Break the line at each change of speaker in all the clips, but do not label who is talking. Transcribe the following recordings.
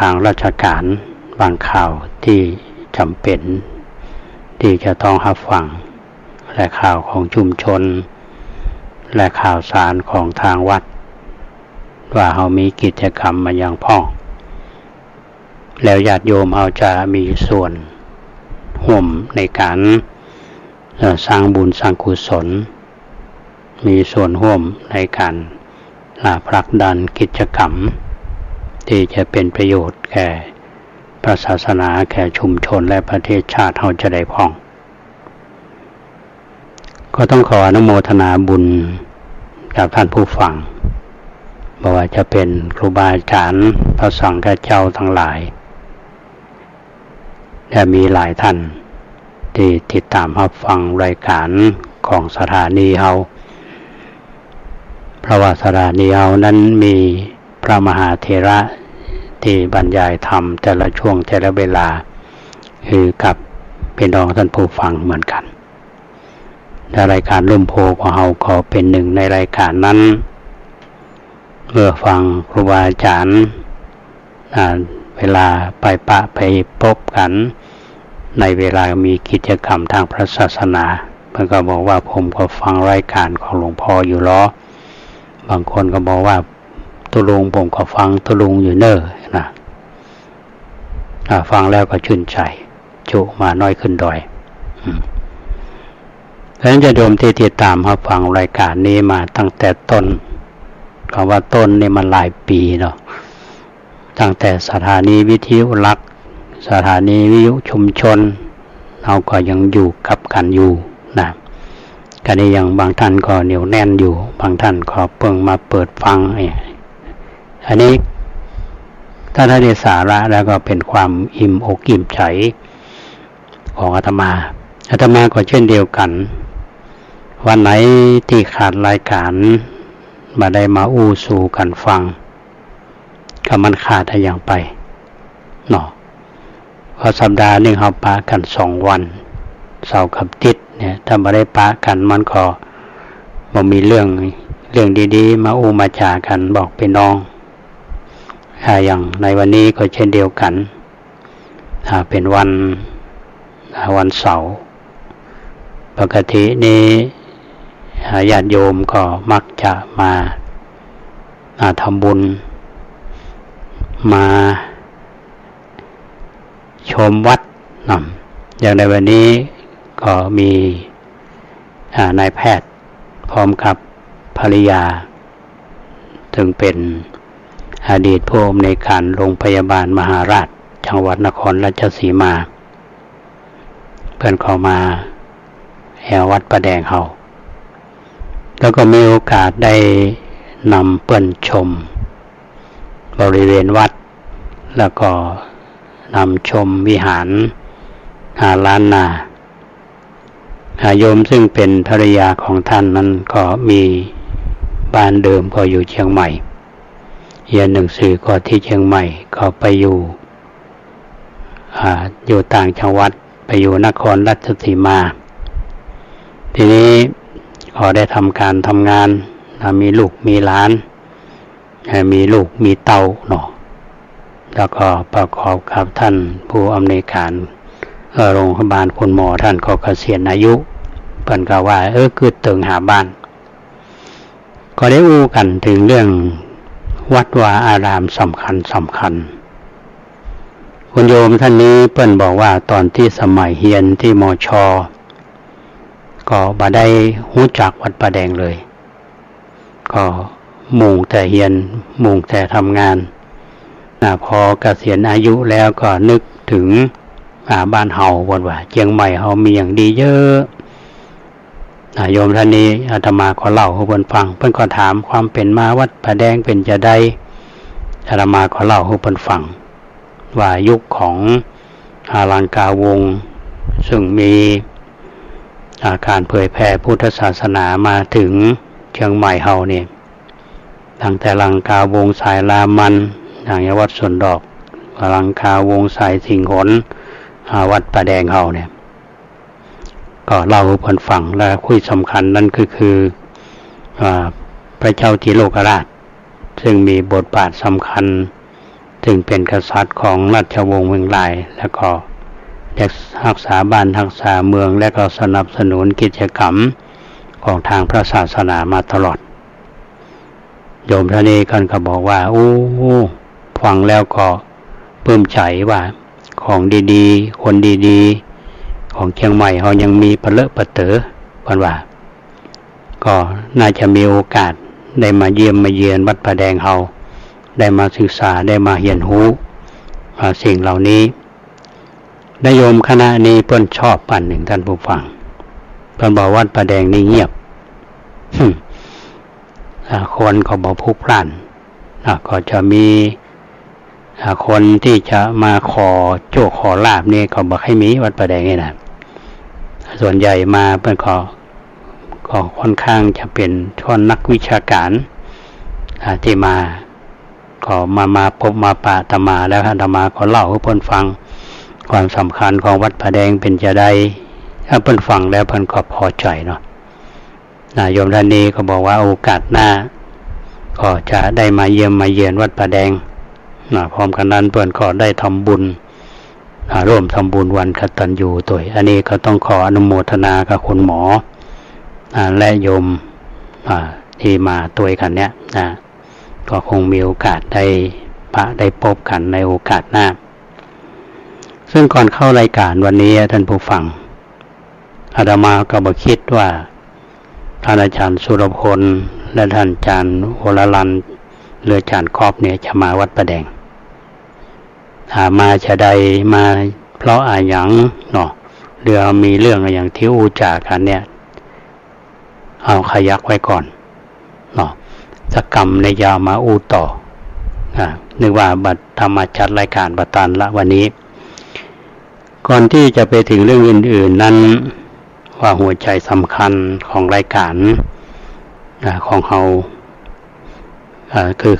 ทางราชการบางข่าวที่จำเป็นที่จะต้องรับฟังและข่าวของชุมชนและข่าวสารของทางวัดว่าเรามีกิจกรรมมาอย่างพ้องแล้วญาติโยมเราจะมีส่วนร่วมในการสร้างบุญสร้างกุศลมีส่วนร่วมในการผลักดันกิจกรรมที่จะเป็นประโยชน์แก่พระศาสนาแก่ชุมชนและประเทศชาติเราจะได้พ้องก็ต้องขออนุโมทนาบุญกับท่านผู้ฟังบ่ว่าจะเป็นครูบาอาจารย์พระสังฆเจ้าทั้งหลายและมีหลายท่านที่ติดตามรับฟังรายการของสถานีเฮาเพราะว่าสถานีเฮานั้นมีพระมหาเถระที่บรรยายธรรมแต่ละช่วงแต่ละเวลาคือกับพี่น้องท่านผู้ฟังเหมือนกันและรายการร่มโพของเฮาก็เป็นหนึ่งในรายการนั้นเมื่อฟังครูบาอาจารย์เวลาไปปะไปพบกันในเวลามีกิจกรรมทางพระศาสนาเพิ่นก็บอกว่าผมก็ฟังรายการของหลวงพ่ออยู่ล้อบางคนก็บอกว่าตุลุงผมก็ฟังตุลุงอยู่เน้อนะฟังแล้วก็ชื่นใจจุมาน้อยขึ้นดอยเพราะฉะนั้นจะโยมที่ติดตามรับฟังรายการนี้มาตั้งแต่ต้นคำว่าต้นนี่มันหลายปีเนาะตั้งแต่สถานีวิทยุรักสถานีวิทยุชุมชนเราก็ยังอยู่กับกันอยู่นะกันนี้ยังบางท่านก็เหนียวแน่นอยู่บางท่านก็เพิ่งมาเปิดฟังอันนี้ถ้าได้สาระแล้วก็เป็นความอิ่มอกอิ่มใจของอาตมาก็เช่นเดียวกันวันไหนที่ขาดรายการมาได้มาอู้สู่กันฟังก็มันขาดอย่างไปเนาะพอสัปดาห์นึงเราปะกัน2 วันเสาร์กับอาทิตย์เนี่ยถ้าไม่ได้ปะกันมันก็บ่มีเรื่องดีๆมาอู้มาจากันบอกพี่น้องอย่างในวันนี้ก็เช่นเดียวกันเป็นวันเสาร์ปกตินี้ญาติโยมก็มักจะมาทำบุญมาชมวัดอย่างในวันนี้ก็มีนายแพทย์พร้อมกับภริยาถึงเป็นอดีตผู้อำนวยการโรงพยาบาลมหาราชจังหวัดนครราชสีมาเพื่อนเข้ามาแห่วัดประแดงเฮาแล้วก็มีโอกาสได้นำเปิ้นชมบริเวณวัดแล้วก็นำชมวิหารล้านนาโยมซึ่งเป็นภรรยาของท่านนั้นก็มีบ้านเดิมก็อยู่เชียงใหม่เรียนหนังสือก็ที่เชียงใหม่ก็ไปอยู่ต่างจังหวัดไปอยู่นครราชสีมาทีนี้ก็ได้ทำการทำงานมีลูกมีหลานมีลูกมีเต้าเนาะแล้วก็ประกอบกับท่านผู้อำนวยการโรงพยาบาลคุณหมอท่านก็เกษียณอายุเพิ่นก็ว่าคือตึงหาบ้านก็ได้อู้กันถึงเรื่องวัดวาอารามสำคัญคุณโยมท่านนี้เพิ่นบอกว่าตอนที่สมัยเรียนที่มช.ก็บ่ได้รู้จักวัดประแดงเลยก็มุ่งแต่เรียนมุ่งแต่ทำงานพอเกษียณอายุแล้วก็นึกถึงบ้านเฮาว่าเชียงใหม่เฮามีอย่างดีเยอะโยมท่านนี้อาตมาก็เล่าให้เพิ่นฟังเพิ่นก็ถามความเป็นมาวัดประแดงเป็นจะได้อาตมาก็เล่าให้เพิ่นฟังว่ายุคของอลังกาวงศ์ซึ่งมีการเผยแผ่พุทธศาสนามาถึงเชียงใหม่เฮานี่ตั้งแต่อลังกาวงศ์สายรามันอย่างวัดสวนดอกอลังกาวงศ์สายสิงห์หนวัดประแดงเฮาเนี่ยก็เล่าให้เพิ่นฟังและคุยสำคัญนั่นก็คือพระเจ้าจิโลกราชซึ่งมีบทบาทสำคัญ ซึ่งเป็นกษัตริย์ของราชวงศ์เมืองลายแล้วก็รักษาบ้านรักษาเมืองและก็สนับสนุนกิจกรรมของทางพระศาสนามาตลอดโยมท่านนี้ก็บอกว่าโอ้ฟังแล้วก็ปลื้มใจว่าของดีๆคนดีๆของเชียงใหม่เขายังมีปะเลอะปะเต๋อพันว่าก็น่าจะมีโอกาสได้มาเยี่ยมมาเยือนวัดป่าแดงเขาได้มาศึกษาได้มาเรียนรู้สิ่งเหล่านี้ได้โยมคณะนี้เพิ่นชอบปันหนึ่งท่านผู้ฟังเพิ่นบอกวัดป่าแดงนี่เงียบคนเขาบอกพลุกพล่านก็จะมีคนที่จะมาขอโชคขอลาภนี่เขาบอกให้มีวัดป่าแดงนี่นะส่วนใหญ่มาเพิ่นก็ค่อนข้างจะเป็นท่อนนักวิชาการที่มาก็มาพบมาปะอาตมาแล้วอาตมาก็เล่าให้เพิ่นฟังความสำคัญของวัดป่าแดงเป็นจะได้ถ้าเพิ่นฟังแล้วเพิ่นก็พอใจเนาะโยมท่านนี้ก็บอกว่าโอกาสหน้าก็จะได้มาเยี่ยมมาเยือนวัดป่าแดงพร้อมกันนั้นเพิ่นก็ได้ทำบุญร่วมทำบุญวันกตัญญูตัวอันนี้ก็ต้องขออนุโมทนากับคุณหมอและโยมที่มาตัวกันเนี้ยก็คงมีโอกาสได้พบกันในโอกาสหน้าซึ่งก่อนเข้ารายการวันนี้ท่านผู้ฟังอาตมาก็บ่คิดว่าท่านอาจารย์สุรพลและท่านอาจารย์โอฬลันหรืออาจารย์ครอบเนี่ยจะมาวัดป่าแดงมาจะได้มาเพราะอะไรอย่างเนาะเรือมีเรื่องอะไรอย่างที่อูจากันเนี่ยเอาขยักไว้ก่อนเนาะสักกรรมในยาวมาอูต่อนึกว่าบัดธรรมจัดรายการบัดตันละวันนี้ก่อนที่จะไปถึงเรื่องอื่นๆนั้นว่าหัวใจสำคัญของรายการของเรา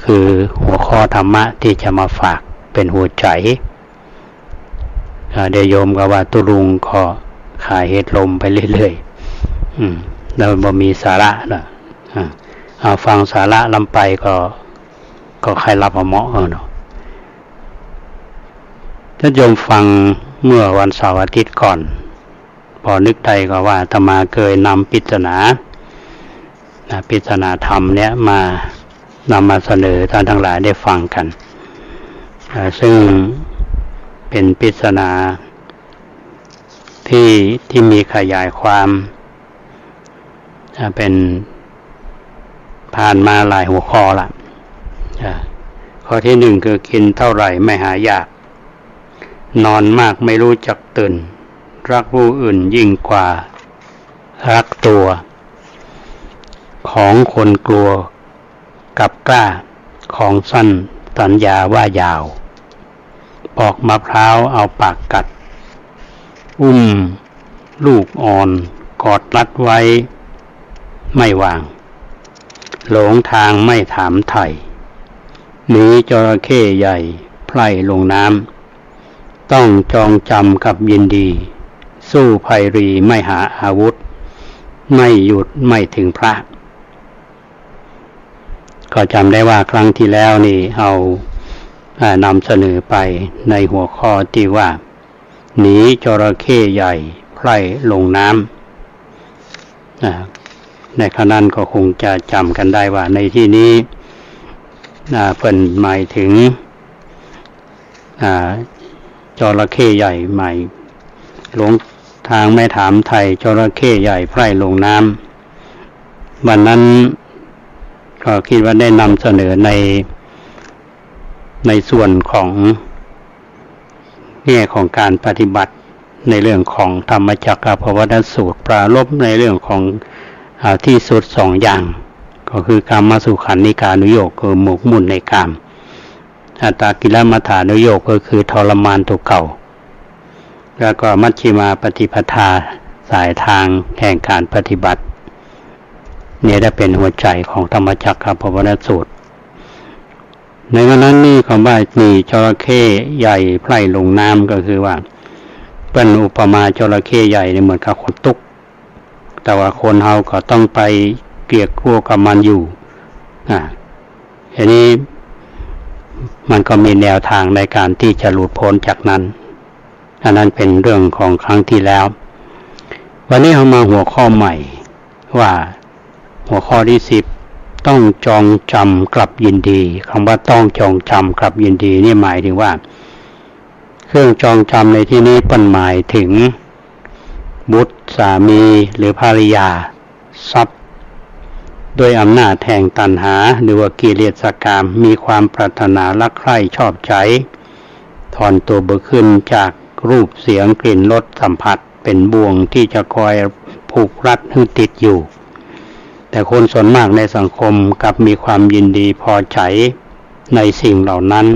คือหัวข้อธรรมะที่จะมาฝากเป็นหัวใจเดี๋ยวโยมก็ว่าตุลุงก็ขายเห็ดลมไปเรื่อยๆแล้วบ่มีสาระนะเอาฟังสาระลำไปก็ใครรับเอาเหมาะเนาะถ้าโยมฟังเมื่อวันเสาร์อาทิตย์ก่อนพอนึกได้ก็ว่าอาตมาเคยนำปริศนาธรรมเนี่ยนำมาเสนอท่านทั้งหลายได้ฟังกันซึ่งเป็นปริศนาที่มีขยายความเป็นผ่านมาหลายหัวข้อละข้อที่หนึ่งคือกินเท่าไหร่ไม่หายากนอนมากไม่รู้จักตื่นรักผู้อื่นยิ่งกว่ารักตัวของคนกลัวกับกล้าของสั้นสัญญาว่ายาวปอกมะพร้าวเอาปากกัดลูกอ่อนกอดรัดไว้ไม่วางหลงทางไม่ถามไถ่หนีจระเข้ใหญ่ไพล่ลงน้ำต้องจองจำกับยินดีสู้ภัยรีไม่หาอาวุธไม่หยุดไม่ถึงพระก็จำได้ว่าครั้งที่แล้วนี่เอานำเสนอไปในหัวข้อที่ว่าหนีจระเข้ใหญ่ไพล่ลงน้ำในขณะนั้นก็คงจะจำกันได้ว่าในที่นี้เพิ่นหมายถึงจระเข้ใหญ่ใหม่หลงทางไม่ถามไถ่จระเข้ใหญ่ไพร่ลงน้ำวันนั้นก็คิดว่าได้นำเสนอในส่วนของแง่ของการปฏิบัติในเรื่องของธรรมจักรภวัตสูตรปรารภในเรื่องของที่สุด2อย่างก็คือกามสุขันนิกานุโยคคือหมกมุ่นในกามอัตตกิลมัฏฐานุโยคก็คือทรมานตัวเก่าแล้วก็มัชฌิมาปฏิปทาสายทางแห่งการปฏิบัติเนี่ยได้เป็นหัวใจของธรรมจักรภวัตสูตรในวันนั้นนี่คำว่ามีจระเข้ใหญ่ไพล่ลงน้ำก็คือว่าเป็นอุปมาจระเข้ใหญ่เหมือนกับคนตุกแต่ว่าคนเฮาก็ต้องไปเกลียกกลัวกับมันอยู่อันนี้ มันก็มีแนวทางในการที่จะหลุดพ้นจากนั้นอันนั้นเป็นเรื่องของครั้งที่แล้ววันนี้เรามาหัวข้อใหม่ว่าหัวข้อที่10ต้องจองจำกลับยินดีคำว่าต้องจองจำกลับยินดีนี่หมายถึงว่าเครื่องจองจำในที่นี้เป็นหมายถึงบุตรสามีหรือภริยาทรัพย์ด้วยอำนาจแห่งตัณหาหรือว่ากิเลสกรรมมีความปรารถนารักใคร่ชอบใจถอนตัวเบิกขึ้นจากรูปเสียงกลิ่นรสสัมผัสเป็นบ่วงที่จะคอยผูกรัดให้ติดอยู่แต่คนส่วนมากในสังคมกลับมีความยินดีพอใจในสิ่งเหล่านั้น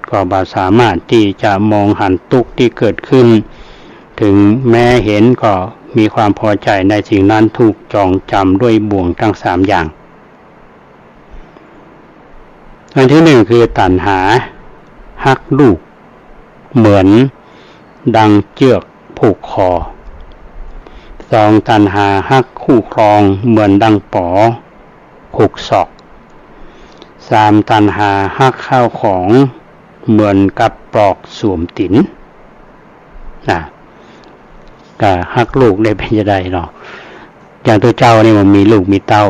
ก็บ่สามารถที่จะมองหันทุกข์ที่เกิดขึ้นถึงแม้เห็นก็มีความพอใจในสิ่งนั้นถูกจองจำด้วยบ่วงทั้ง3อย่างอันที่1คือตัณหาฮักลูกเหมือนดังเชือกผูกคอ2ตัณหาฮักคู่ครองเหมือนดังป๋อผูกศอก3ตัณหาฮักข้าวของเหมือนกับปลอกสวมติ๋นก็ฮักลูกได้เป็นจะได้เนาะอย่างตัวเจ้านี่มันมีลูกมีเต้า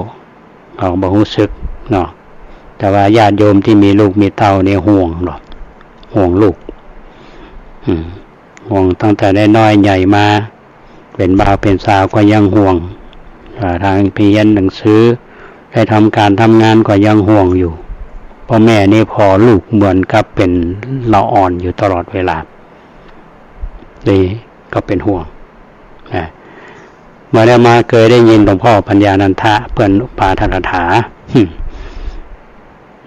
เขาบ่รู้สึกเนาะแต่ว่าญาติโยมที่มีลูกมีเต้าเนี่ยห่วงเนาะห่วงลูกห่วงตั้งแต่น้อยๆใหญ่มาเป็นบ่าวเป็นสาวก็ยังห่วงทางเรียนหนังสือได้ทำการทำงานก็ยังห่วงอยู่พ่อแม่นี่พอลูกเหมือนกับเป็นละอ่อนอยู่ตลอดเวลานี่ก็เป็นห่วงเมื่อได้มาเคยได้ยินหลวงพ่อปัญญานันทะเปิ้นอุปาทกถา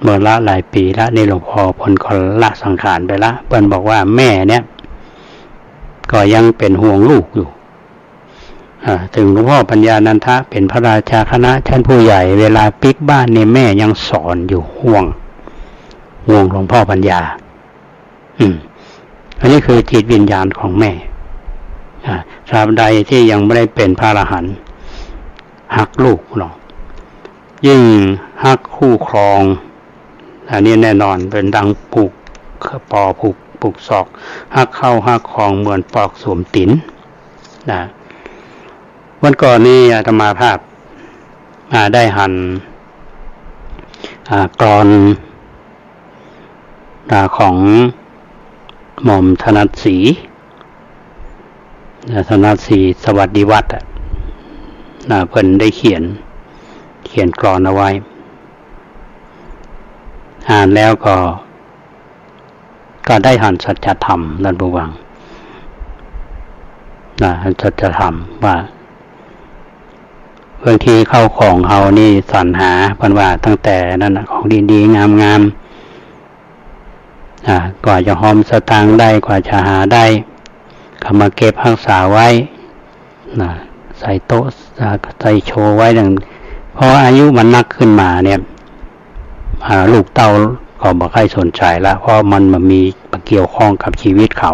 เมื่อละหลายปีละนี่หลวงพ่อพ้นก็ละสังขารไปละเปิ้นบอกว่าแม่เนี่ยก็ยังเป็นห่วงลูกอยู่ถึงหลวงพ่อปัญญานันทะเป็นพระราชาคณะชั้นผู้ใหญ่เวลาปิกบ้านเนี่ยแม่ยังสอนอยู่ห่วงหลวงพ่อปัญญาอันนี้คือจิตวิญญาณของแม่ตราบใดที่ยังไม่ได้เป็นพระอรหันต์ฮักลูกหรอกยิ่งฮักคู่ครองอันนี้แน่นอนเป็นดังผูกปอผูกศอกฮักเข้าฮักครองเหมือนปอกสวมติ๋นวันก่อนนี้อาตมาภาพได้หันกลอนของหม่อมถนัดศรีสวัสดิวัฒน์เพิ่นได้เขียนกลอนเอาไว้อ่านแล้วก็ได้หันสัจธรรมนั่นผู้ฟังสัจธรรมว่าบางทีเข้าของเฮานี่สรรหาเพิ่นว่าตั้งแต่นั่นของดีๆงามๆกว่าจะหอมสตางค์ได้กว่าจะหาได้ก็มาเก็บรักษาไว้ใส่โต๊ะใส่โชว์ไว้ดังพออายุมันนักขึ้นมาเนี่ยลูกเต้าก็บ่ค่อยสนใจละเพราะมันมีเกี่ยวข้องกับชีวิตเขา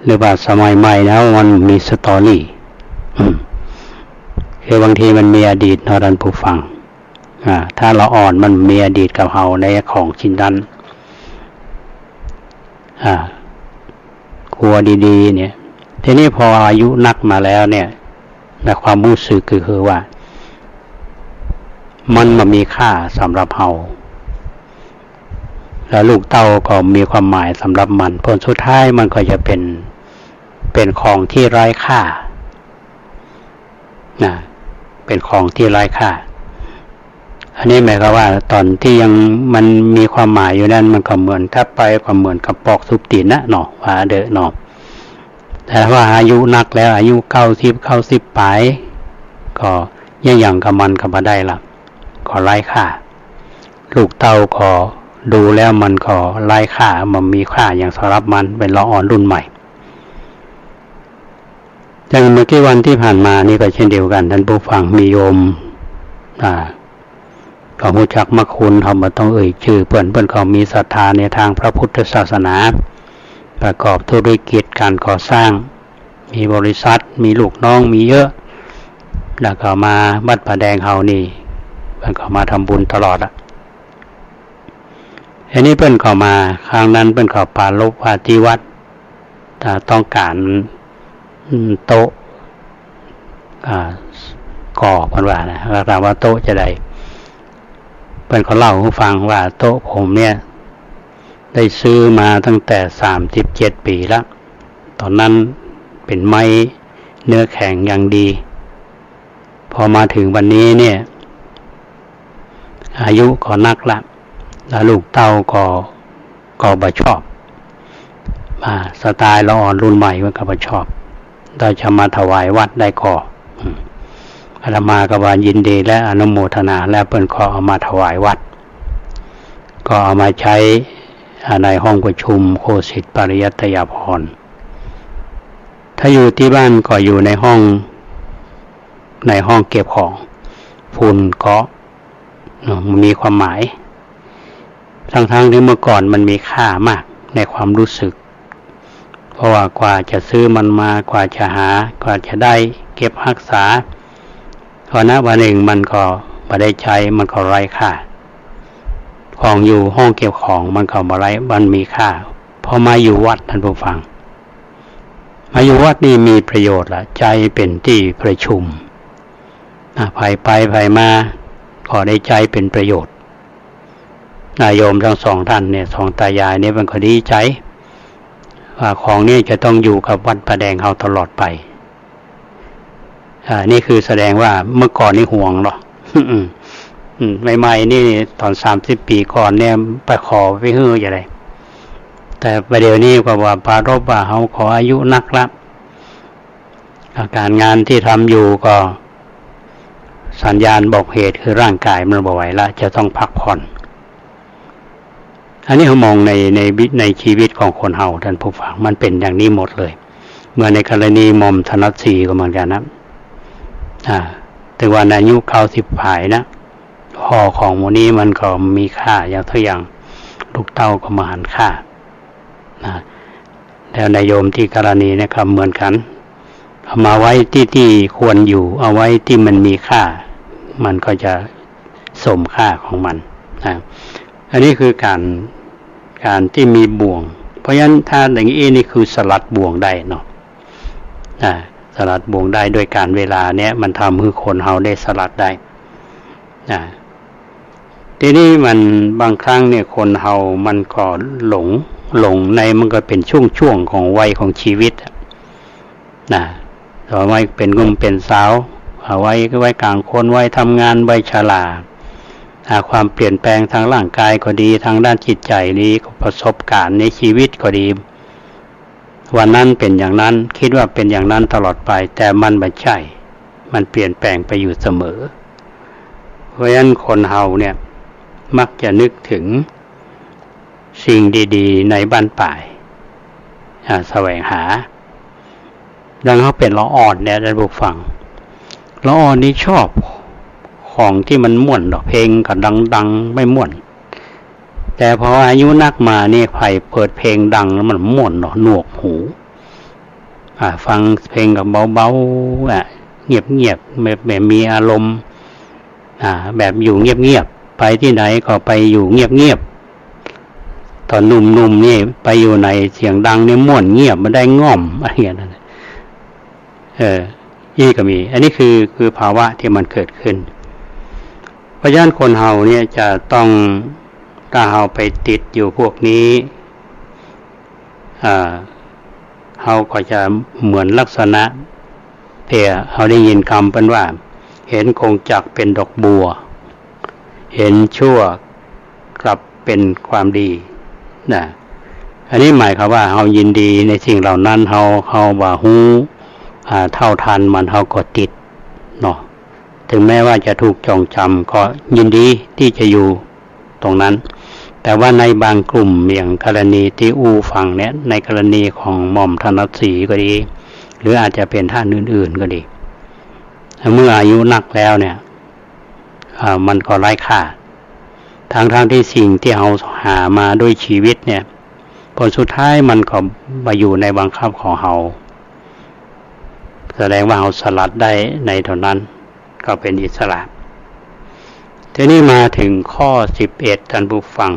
หรือว่าสมัยใหม่แล้วมันมีสตอรี่คือบางทีมันมีอดีตเนาะท่านผู้ฟังถ้าเราอ่อนมันมีอดีตกับเฮาในของชิ้นนั้นกลัวดีๆเนี่ยทีนี้พออายุนักมาแล้วเนี่ยในความรู้สึกคือว่ามันมีค่าสำหรับเฮาแล้วลูกเต้าก็มีความหมายสำหรับมันผลสุดท้ายมันก็จะเป็นของที่ไร้ค่าเป็นของที่ไร้ค่าอันนี้หมายความว่าตอนที่ยังมันมีความหมายอยู่นั่นมันก็เหมือนถ้าไปก็เหมือนกับปอกสุบตีนนะเนาะว่าเด้อเนาะแต่ว่าอายุนักแล้วอายุ90ปลายก็อย่างกับมันก็บ่ได้ละก็ไร้ค่าลูกเต้าก็ดูแล้วมันก็ไร้ค่ามันมีค่าอย่างสำหรับมันเป็นละอ่อนรุ่นใหม่อย่างเมื่อกี้วันที่ผ่านมานี่ก็เช่นเดียวกันท่านผู้ฟังมีโยมก็รู้จักมรรคคุณเขาบ่ต้องเอ่ยชื่อเพิ่นเขามีศรัทธาในทางพระพุทธศาสนาประกอบธุรกิจการก่อสร้างมีบริษัทมีลูกน้องมีเยอะแล้วก็มาวัดป่าแดงเฮานี่เพิ่นก็มาทำบุญตลอด อันนี้เพิ่นเข้ามาครั้งนั้นเพิ่นเข้าปาลบว่าที่วัดต้องการโต๊ะก่อเพิ่นว่านะถามว่าโต๊ะจะได้เพิ่นเขาเล่าให้ฟังว่าโต๊ะผมเนี่ยได้ซื้อมาตั้งแต่37 ปีแล้วตอนนั้นเป็นไม้เนื้อแข็งอย่างดีพอมาถึงวันนี้เนี่ยอายุก็นักละแล้วลูกเต้าก็บ่ชอบสไตล์ละอ่อนรุ่นใหม่มันก็บ่ชอบเราจะมาถวายวัดได้ก่ออาตมาก็ว่ายินดีและอนุโมทนาและเพิ่นขอเอามาถวายวัดก็เอามาใช้ในห้องประชุมโคสิตปริยัตยพรถ้าอยู่ที่บ้านก็อยู่ในห้องเก็บของฝุ่นเกาะมันมีความหมายทั้งที่เมื่อก่อนมันมีค่ามากในความรู้สึกเพราะว่ากว่าจะซื้อมันมากว่าจะหากว่าจะได้เก็บรักษาพอณวันหนึ่งมันก็บ่ได้ใช้มันก็ไร้ค่าของอยู่ห้องเก็บของมันก็บ่ไร้มันมีค่าพอมาอยู่วัดท่านผู้ฟังมาอยู่วัดนี่มีประโยชน์ละใจเป็นที่ประชุมไปมาขอได้ใจเป็นประโยชน์นายโยมทั้งสองท่านเนี่ยสองตายายเนี่ยมันก็ดีใจว่าของนี่จะต้องอยู่กับวัดประแดงเฮาตลอดไปนี่คือแสดงว่าเมื่อก่อนนี่ห่วงเนาะใหม่ๆนี่ตอน30 ปีก่อนเนี่ยไปขอไปฮื้ออย่างไรแต่ประเดี๋ยวนี้ก็ว่าปารภว่าเฮาขออายุนักละการงานที่ทำอยู่ก็สัญญาณบอกเหตุคือร่างกายมันบ่ไหวละจะต้องพักผ่อนอันนี้เรามองในชีวิตของคนเฮาท่านผู้ฟังมันเป็นอย่างนี้หมดเลยเมื่อในกรณีหม่อมถนัดศรีก็เหมือนกันนะแต่ว่าอายุ90 ผายนะห่อของหมู่นี้มันก็มีค่าอย่างทุกอย่างลูกเต้าก็มาหันค่าแล้วนายโยมที่กรณีนะครับเหมือนกันเอามาไว้ที่ควรอยู่เอาไว้ที่มันมีค่ามันก็จะสมค่าของมันอันนี้คือการที่มีบ่วงเพราะฉะนั้นถ้าอย่างนี้นี่คือสลัดบ่วงได้เนาะสลัดบ่วงได้โดยการเวลาเนี้ยมันทำให้คนเฮาได้สลัดได้ทีนี้มันบางครั้งเนี่ยคนเฮามันก็หลงในมันก็เป็นช่วงของวัยของชีวิตต่อไว้เป็นหนุ่มเป็นสาวเอาไว้กลางคนไว้ทำงานไว้ชราความเปลี่ยนแปลงทางร่างกายก็ดีทางด้านจิตใจนี้ประสบการณ์ในชีวิตก็ดีวันนั้นเป็นอย่างนั้นคิดว่าเป็นอย่างนั้นตลอดไปแต่มันไม่ใช่มันเปลี่ยนแปลงไปอยู่เสมอเพราะฉะนั้นคนเฮาเนี่ยมักจะนึกถึงสิ่งดีๆในบ้านป่ายแสวงหาดังเขาเป็นละอ่อนเนี่ยท่านผู้ฟังละอ่อนนี่ชอบของที่มันม่วนเพลงก็ดังไม่ม่วนแต่พออายุนักมานี่ไผเปิดเพลงดังแล้วมันม่วนหนวกหูฟังเพลงกับเบาๆเงียบแบบมีอารมณ์แบบอยู่เงียบๆไปที่ไหนก็ไปอยู่เงียบๆตอนหนุ่มๆนี่ไปอยู่ในเสียงดังนี่ม่วนเงียบไม่ได้ง่อมอะไรอย่างนั้นนี่ก็มีอันนี้คือภาวะที่มันเกิดขึ้นเพราะฉะนั้นคนเฮาเนี่ยจะต้องถ้าเฮาไปติดอยู่พวกนี้เฮาก็จะเหมือนลักษณะเตี่ยเฮาได้ยินคำเป็นว่าเห็นคงจักเป็นดอกบัวเห็นชั่วกลับเป็นความดีอันนี้หมายความว่าเฮายินดีในสิ่งเหล่านั้นเฮาว่าฮู้เท่าทันมันเฮาก็ติดเนาะถึงแม้ว่าจะถูกจองจำก็ยินดีที่จะอยู่ตรงนั้นแต่ว่าในบางกลุ่มอย่างกรณีที่ฟังเนี่ยในกรณีของหม่อมถนัดศรีก็ดีหรืออาจจะเป็นท่านอื่นๆก็ดีเมื่ออายุนักแล้วเนี่ยมันก็ไร้ค่าทั้งที่สิ่งที่เราหามาด้วยชีวิตเนี่ยผลสุดท้ายมันก็มาอยู่ในบังคับของเราแสดงว่าเราสลัดได้ในเท่านั้นก็เป็นอิสระทีนี้มาถึงข้อ11ท่านผู้ฟัง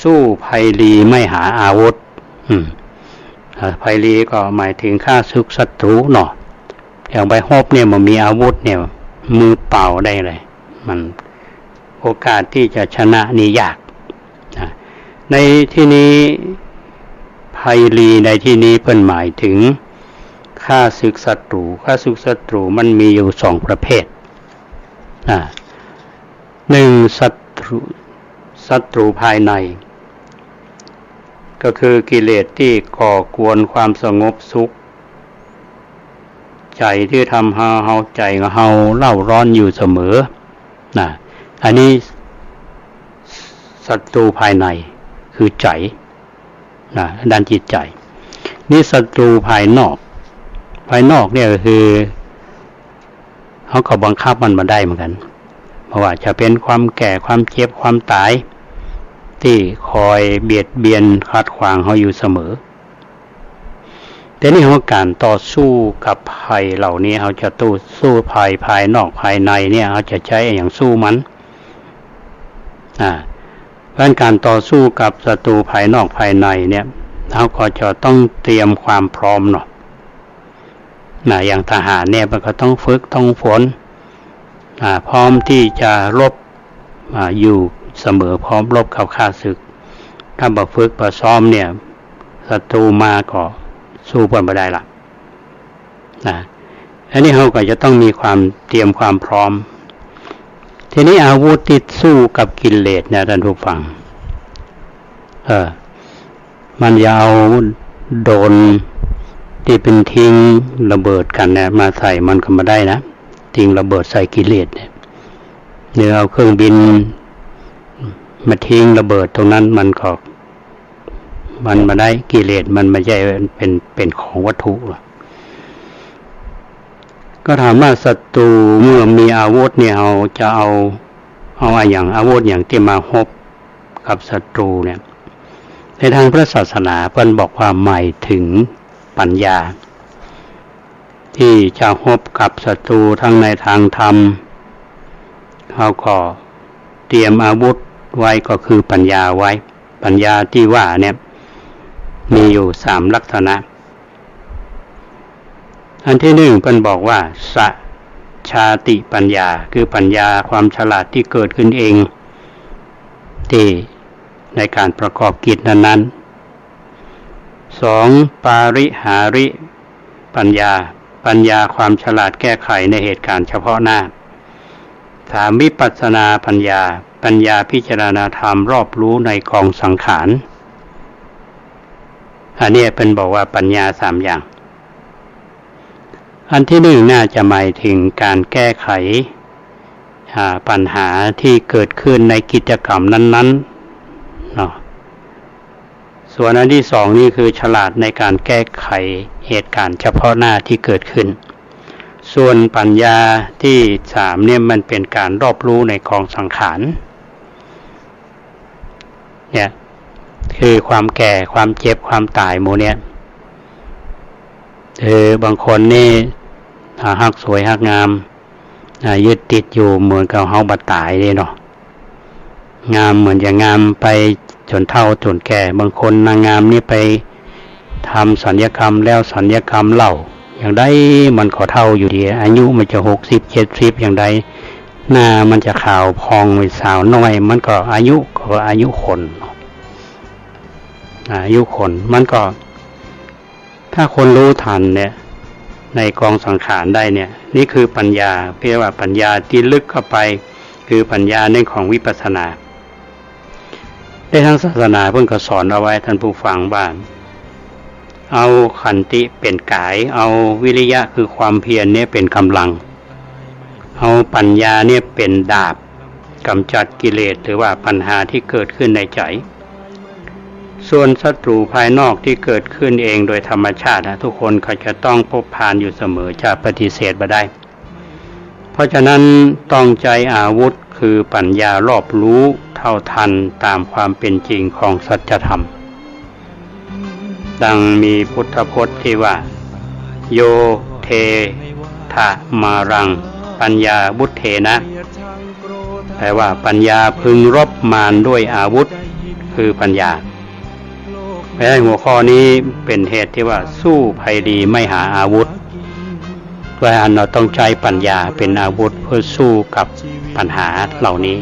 สู้ภัยรีไม่หาอาวุธภัยรีก็หมายถึงฆ่าศึกศัตรูเนาะอย่างไปฮบเนี่ยมันมีอาวุธเนี่ยมือเปล่าได้เลยมันโอกาสที่จะชนะนี่ยากในที่นี้ภัยรีในที่นี้เพิ่นหมายถึงฆ่าศึกศัตรูฆ่าศึกศัตรูมันมีอยู่สองประเภทหนึ่งศัตรูภายในก็คือกิเลสที่ก่อกวนความสงบสุขใจที่ทำเฮาใจเฮาเล่าร้อนอยู่เสมออันนี้ศัตรูภายในคือใจด้านจิตใจนี่ศัตรูภายนอกเนี่ยก็คือเขาก็บังคับมันมาได้เหมือนกันเพราะว่าจะเป็นความแก่ความเจ็บความตายที่คอยเบียดเบียนขัดขวางเขาอยู่เสมอแต่นี่ของการต่อสู้กับภัยเหล่านี้เขาจะสู้ภัยภายนอกภายในเนี่ยเขาจะใช้อย่างสู้มันเพราะการต่อสู้กับศัตรูภายนอกภายในเนี่ยเขาก็จะต้องเตรียมความพร้อมเนาะอย่างทหารเนี่ยมันก็ต้องฝึกต้องฝนพร้อมที่จะรบอยู่เสมอพร้อมรบกับข้าศึกถ้าบ่ฝึกบ่ซ้อมเนี่ยศัตรูมาก็สู้เพิ่นบ่ได้ล่ะอันนี้เราก็จะต้องมีความเตรียมความพร้อมทีนี้อาวุธที่สู้กับกิเลสเนี่ยท่านผู้ฟังมันอย่าเอาโดนที่เป็นทิ้งระเบิดกันเนี่ยมาใส่มันก็มาได้นะทิ้งระเบิดใส่กิเลสเนี่ยหรือเอาเครื่องบินมาทิ้งระเบิดตรงนั้นมันมาได้กิเลสมันไม่ใช่เป็นของวัตถุหรอกก็ถามว่าศัตรูเมื่อมีอาวุธเนี่ยเราจะเอาอย่างอาวุธอย่างที่มาฮบกับศัตรูเนี่ยในทางพระศาสนาเพิ่นบอกว่าหมายถึงปัญญาที่จะฮบกับศัตรูทั้งในทางธรรมเขาก็เตรียมอาวุธไว้ก็คือปัญญาไว้ปัญญาที่ว่าเนี่ยมีอยู่3ลักษณะอันที่หนึ่งเพิ่นบอกว่าสัจชาติปัญญาคือปัญญาความฉลาดที่เกิดขึ้นเองที่ในการประกอบกิจนั้นๆ2ปาริหาริปัญญาความฉลาดแก้ไขในเหตุการณ์เฉพาะหน้า3วิปัสสนาปัญญาพิจารณาธรรมรอบรู้ในกองสังขารอันนี้เป็นบอกว่าปัญญา3อย่างอันที่หนึ่งน่าจะหมายถึงการแก้ไขปัญหาที่เกิดขึ้นในกิจกรรมนั้นๆเนาะส่วนอันที่สองนี่คือฉลาดในการแก้ไขเหตุการณ์เฉพาะหน้าที่เกิดขึ้นส่วนปัญญาที่3เนี่ยมันเป็นการรอบรู้ในกองสังขารเนี่ยคือความแก่ความเจ็บความตายหมู่เนี่ยบางคนนี่ฮักสวยฮักงามยึดติดอยู่เหมือนกับเฮาบ่ตายเลยเนาะงามเหมือนจะงามไปจนเฒ่าจนแก่บางคนนางงามนี่ไปทำศัลยกรรมแล้วศัลยกรรมเล่าอย่างใดมันก็เฒ่าอยู่ดีอายุมันจะ60 70อย่างใดหน้ามันจะขาวพองเป็นสาวน้อยมันก็อายุคนมันก็ถ้าคนรู้ทันเนี่ยในกองสังขารได้เนี่ยนี่คือปัญญาเรียกว่าปัญญาที่ลึกเข้าไปคือปัญญาในของวิปัสสนาในทางศาสนาเพิ่นก็สอนเอาไว้ท่านผู้ฟังว่าเอาขันติเป็นกายเอาวิริยะคือความเพียรเนี่ยเป็นกำลังเอาปัญญาเนี่ยเป็นดาบกำจัดกิเลสหรือว่าปัญหาที่เกิดขึ้นในใจส่วนศัตรูภายนอกที่เกิดขึ้นเองโดยธรรมชาติทุกคนเขาจะต้องพบผ่านอยู่เสมอจะปฏิเสธบ่ได้เพราะฉะนั้นต้องใจอาวุธคือปัญญารอบรู้เท่าทันตามความเป็นจริงของสัจธรรมดังมีพุทธพจน์ที่ว่าโยเททะมารังปัญญาบุทเถนะแปลว่าปัญญาพึงรบมารด้วยอาวุธ คือปัญญาเพราะฉะนั้นหัวข้อนี้เป็นเหตุที่ว่าสู้ภัยดีไม่หาอาวุธเพราะฉะนั้นเราต้องใช้ปัญญาเป็นอาวุธเพื่อสู้กับปัญหาเหล่านี้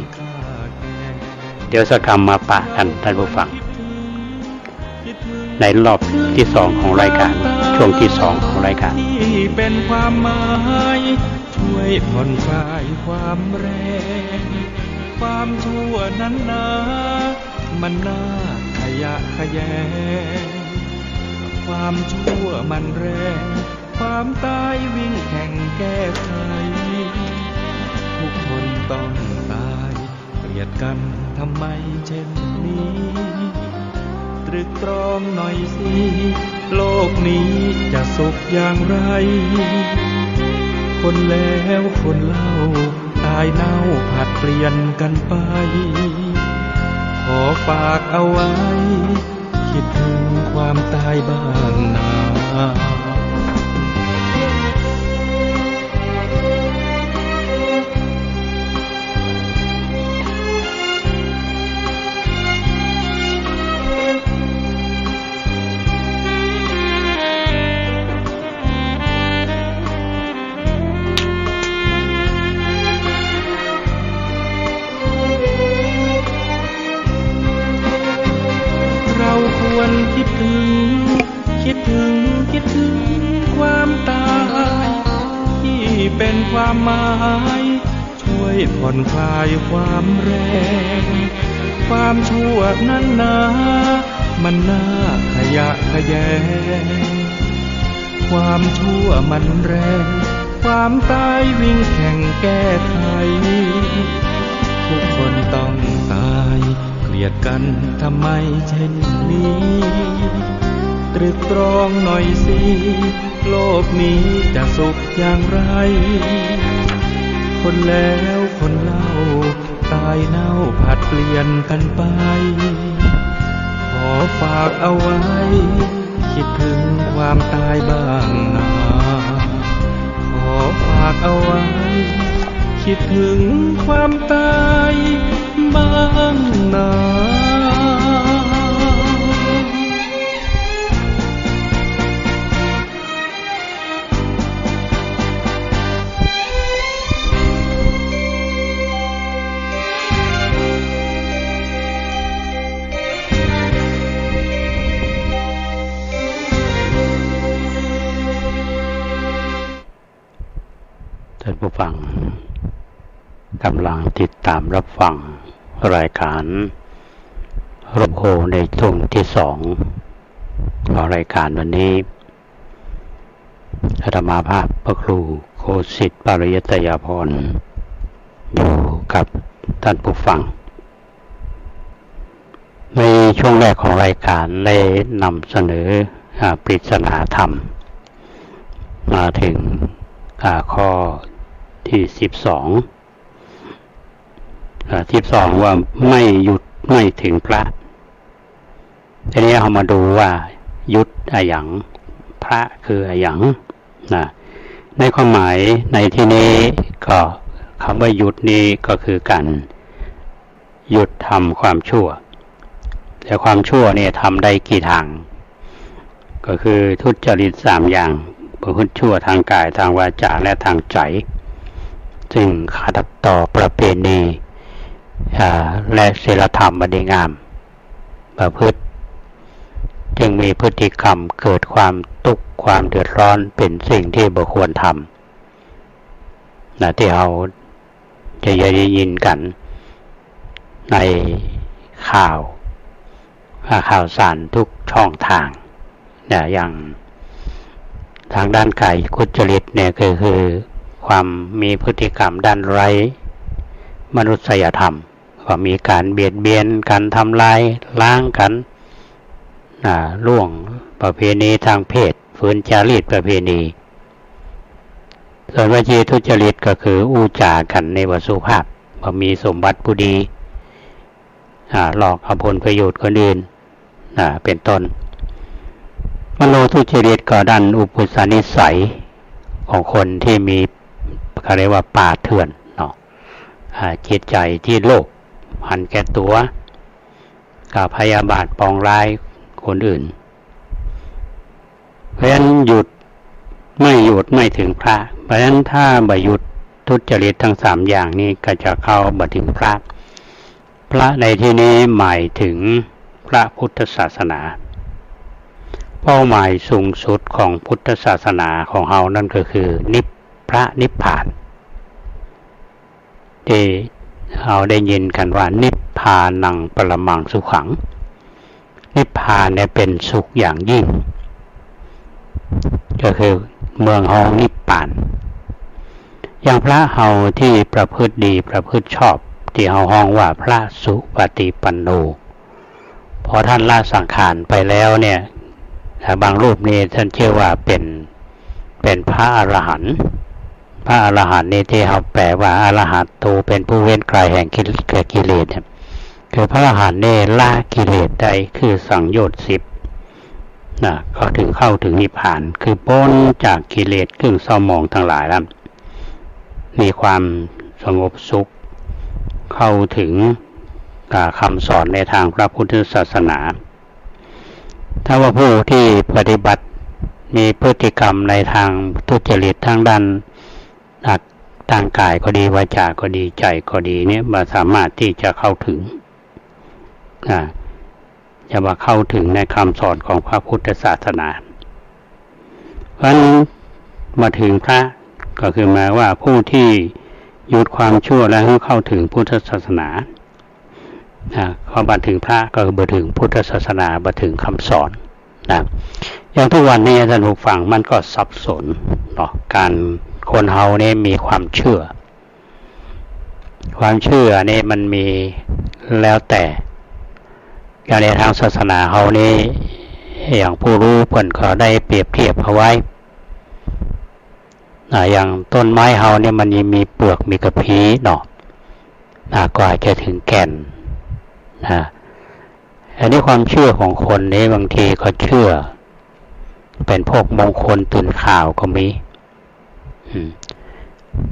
เดี๋ยวสักคำมาปะกันท่านผู้ฟังในรอบที่สองของรายการช่วงที่สองของรายการ
ที่เป็นความหมายช่วยผ่อนคลายความแรงความชั่วนั้นนะมันน่าขยะแขยงความชั่วมันแรงความตายวิ่งแข่งแก้ไขทุกคนต้องตายเกลียดกันทำไมเช่นนี้ตรึกตรองหน่อยสิโลกนี้จะสุขอย่างไรคนแล้วคนเล่าตายเน่าผัดเปลี่ยนกันไปขอฝากเอาไว้คิดถึงความตายบ้างนะคิดถึงความตายที่เป็นความหมายช่วยผ่อนคลายความแรงความชั่วนั้นนะมันน่าขยะแขยงความชั่วมันแรงความตายวิ่งแข่งแก้ไขทุกคนต้องตายเกลียดกันทำไมเช่นนี้ตรึกตรองหน่อยสิโลกนี้จะสุขอย่างไรคนแล้วคนเล่าตายเน่าผัดเปลี่ยนกันไปขอฝากเอาไว้คิดถึงความตายบ้างนะขอฝากเอาไว้คิดถึงความตายบ้างนะ
ท่านผู้ฟังกำลังติดตามรับฟังรายการรบโหในช่วงที่สองของรายการวันนี้อาตมาภาพพระครูโคสิทธิ์ปริยัตยาภรณ์อยู่กับท่านผู้ฟังในช่วงแรกของรายการได้นำเสนอปริศนาธรรมมาถึงข้อที่12ว่าไม่หยุดไม่ถึงพระทีนี้เรามาดูว่ายุดอะหยังพระคืออะหยังนะในความหมายในที่นี้ก็คำว่าหยุดนี้ก็คือการหยุดทำความชั่วแต่ความชั่วเนี่ยทำได้กี่ทางก็คือทุจริต3อย่างประพฤติชั่วทางกายทางวาจาและทางใจซึ่งขัดต่อประเพณีและศีลธรรมอันดีงามประพฤติจึงมีพฤติกรรมเกิดความทุกข์ความเดือดร้อนเป็นสิ่งที่บ่ควรทำนะที่เราจะได้ยินกันในข่าวสารทุกช่องทางนะอย่างทางด้านกายคุจริตเนี่ยก็คือความมีพฤติกรรมด้านไร้มนุษยธรรมก็มีการเบียดเบียนการทำลายล้างกันล่วงประเพณีทางเพศฝืนจารีตประเพณีส่วนวจีทุจริตก็คืออู้จากันในวสุภาพบ่มีสมบัติผู้ดีหลอกเอาผลประโยชน์คนอื่นเป็นต้นมโนทุจริตก็ดันอุปสนิสัยของคนที่มีเขาเรียกว่าป่าเถื่อนเนาะจิตใจที่โลภหันแก่ตัว กับพยาบาทปองร้ายคนอื่นเพราะฉะนั้นหยุดไม่ถึงพระเพราะฉะนั้นถ้าบ่หยุดทุจริตทั้งสามอย่างนี้ก็จะเข้าบ่ถึงพระในที่นี้หมายถึงพระพุทธศาสนาเป้าหมายสูงสุดของพุทธศาสนาของเรานั่นก็คือพระนิพพานที่เราได้ยินกันว่านิพพานังปรมังสุขังนิพพานเนี่ยเป็นสุขอย่างยิ่งก็คือเมืองเฮานิพพานอย่างพระเฮาที่ประพฤติดีประพฤติชอบที่เฮาฮ้องว่าพระสุปฏิปันโนพอท่านละสังขารไปแล้วเนี่ยบางรูปนี้ท่านเชื่อว่าเป็นพระอรหันต์พระอรหันต์นี่ที่เขาแปลว่าอรหัตโตเป็นผู้เว้นไกลแห่งกิเลสเนี่ยคือพระอรหันต์นี่ละกิเลสได้คือสังโยชน์10นะก็ถึงเข้าถึงนิพพานคือพ้นจากกิเลสเครื่องเศร้าหมองทั้งหลายแล้วมีความสงบสุขเข้าถึงคำสอนในทางพระพุทธศาสนาถ้าว่าผู้ที่ปฏิบัติมีพฤติกรรมในทางทุจริตทางด้านทางกายก็ดีวาจาก็ดีใจก็ดีเนี่ยมันสามารถที่จะเข้าถึงจะมาเข้าถึงในคำสอนของพระพุทธศาสนาเพราะฉะนั้นมาถึงพระก็คือหมายว่าผู้ที่หยุดความชั่วแล้วเข้าถึงพุทธศาสนาพอมาถึงพระก็มาถึงพุทธศาสนามาถึงคำสอนนะอย่างทุกวันนี้ท่านผู้ฟังมันก็สับสนเนาะการคนเฮาเนี่ยมีความเชื่อเนี่ยมันมีแล้วแต่อย่างในทางศาสนาเฮานี่อย่างผู้รู้เพิ่นก็ได้เปรียบเทียบเอาไว้อย่างต้นไม้เฮาเนี่ยมันมีเปลือกมีกระพี้เนาะกว่าจะถึงแก่นอันนี้ความเชื่อของคนนี้บางทีก็เชื่อเป็นพวกมงคลตื่นข่าวก็มี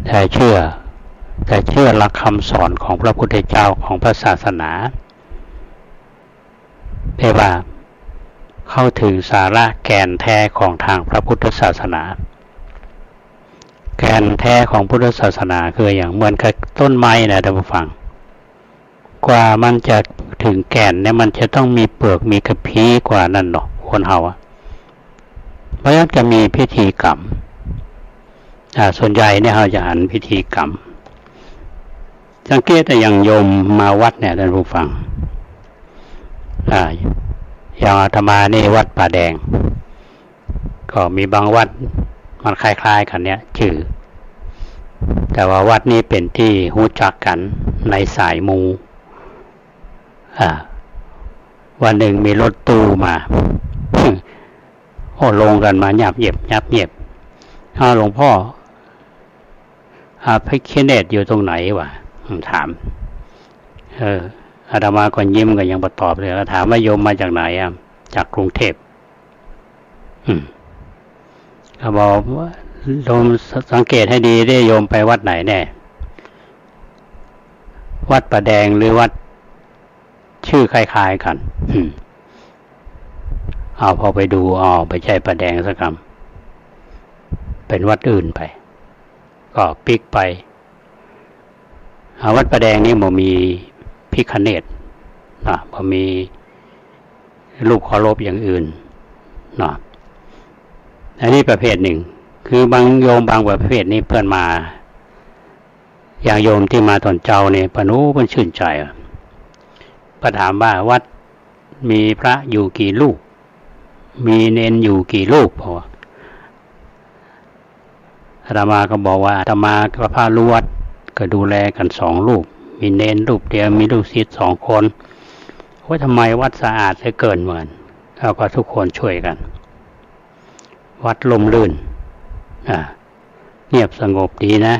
แต่เชื่อหลักคำสอนของพระพุทธเจ้าของพระศาสนาเรียกว่าเข้าถึงสาระแก่นแท้ของทางพระพุทธศาสนาแก่นแท้ของพุทธศาสนาคืออย่างเหมือนกับต้นไม้นะท่านผู้ฟังกว่ามันจะถึงแก่นเนี่ยมันจะต้องมีเปลือกมีกระพี้กว่านั่นเนาะคนเฮาเพราะฉะนั้นจะมีพิธีกรรมส่วนใหญ่เนี่ยเราจะหันพิธีกรรมสังเกตแต่อย่างโยมมาวัดเนี่ยท่านผู้ฟังอย่างอาตมานี่วัดป่าแดงก็มีบางวัดมันคล้ายๆกันเนี่ยชื่อแต่ว่าวัดนี้เป็นที่รู้จักกันในสายมูวันหนึ่งมีรถตู้มาลงกันมาหยับเย็บหลวงพ่อพระคิเนตอยู่ตรงไหนวะถามอาตมาก็ยิ้มกันยังบ่ตอบเลยถามว่าโยมมาจากไหนจากกรุงเทพเขาบอกว่าโยมสังเกตให้ดีได้โยมไปวัดไหนแน่วัดป่าแดงหรือวัดชื่อคล้ายๆกันพอไปดูไปใช่ป่าแดงสักคำเป็นวัดอื่นไปก็ปิกไปวัดป่าแดงนี่บ่มีพิฆเนศบ่มีรูปเคารพอย่างอื่นอันนี้ประเภทหนึ่งคือบางโยมบางประเภทนี้เพื่อนมาอย่างโยมที่มาตอนเจ้าเนี่ยปนุเพิ่นชื่นใจประถามว่าวัดมีพระอยู่กี่รูปมีเณรอยู่กี่รูปเพราะอาตมาก็บอกว่าอาตมากับพระลูกวัดก็ดูแลกัน2 รูปมีเณรรูปเดียวมีลูกศิษย์2 คนว่าทำไมวัดสะอาดเหลือเกินเหมือนเราก็ทุกคนช่วยกันวัดลมลื่นเงียบสงบดีนะ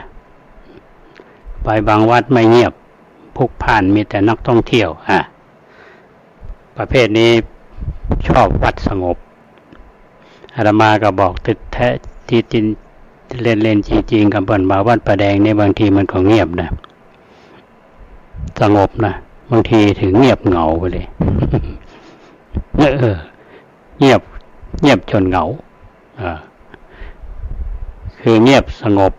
ไปบางวัดไม่เงียบพลุกพล่านมีแต่นักท่องเที่ยวประเภทนี้ชอบวัดสงบอาตมาก็บอกตึกแท้ที่จริงเล่นๆจริงๆกับเพิ่นมาวัดป่าแดงนี่บางทีมันก็เงียบนะสงบนะ บางทีถึงเงียบเหงาไปเลย เงียบจนเหงาคือเงียบสงบ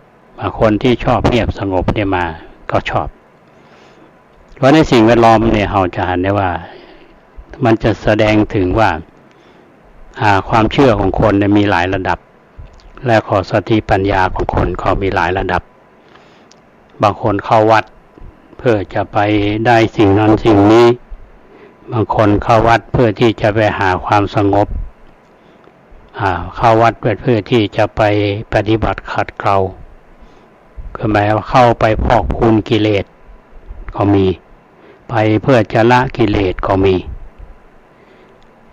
คนที่ชอบเงียบสงบเนี่ยมาก็ชอบเพราะในสิ่งแวดล้อมเนี่ยเราจะเห็นได้ว่ามันจะแสดงถึงว่าความเชื่อของคนเนี่ยมีหลายระดับและขอสติปัญญาของคนก็มีหลายระดับบางคนเข้าวัดเพื่อจะไปได้สิ่งนั้นสิ่งนี้บางคนเข้าวัดเพื่อที่จะไปหาความสงบเข้าวัดเพื่อที่จะไปปฏิบัติขัดเกลาคือหมายว่าเข้าไปพอกพูนกิเลสก็มีไปเพื่อจะละกิเลสก็มี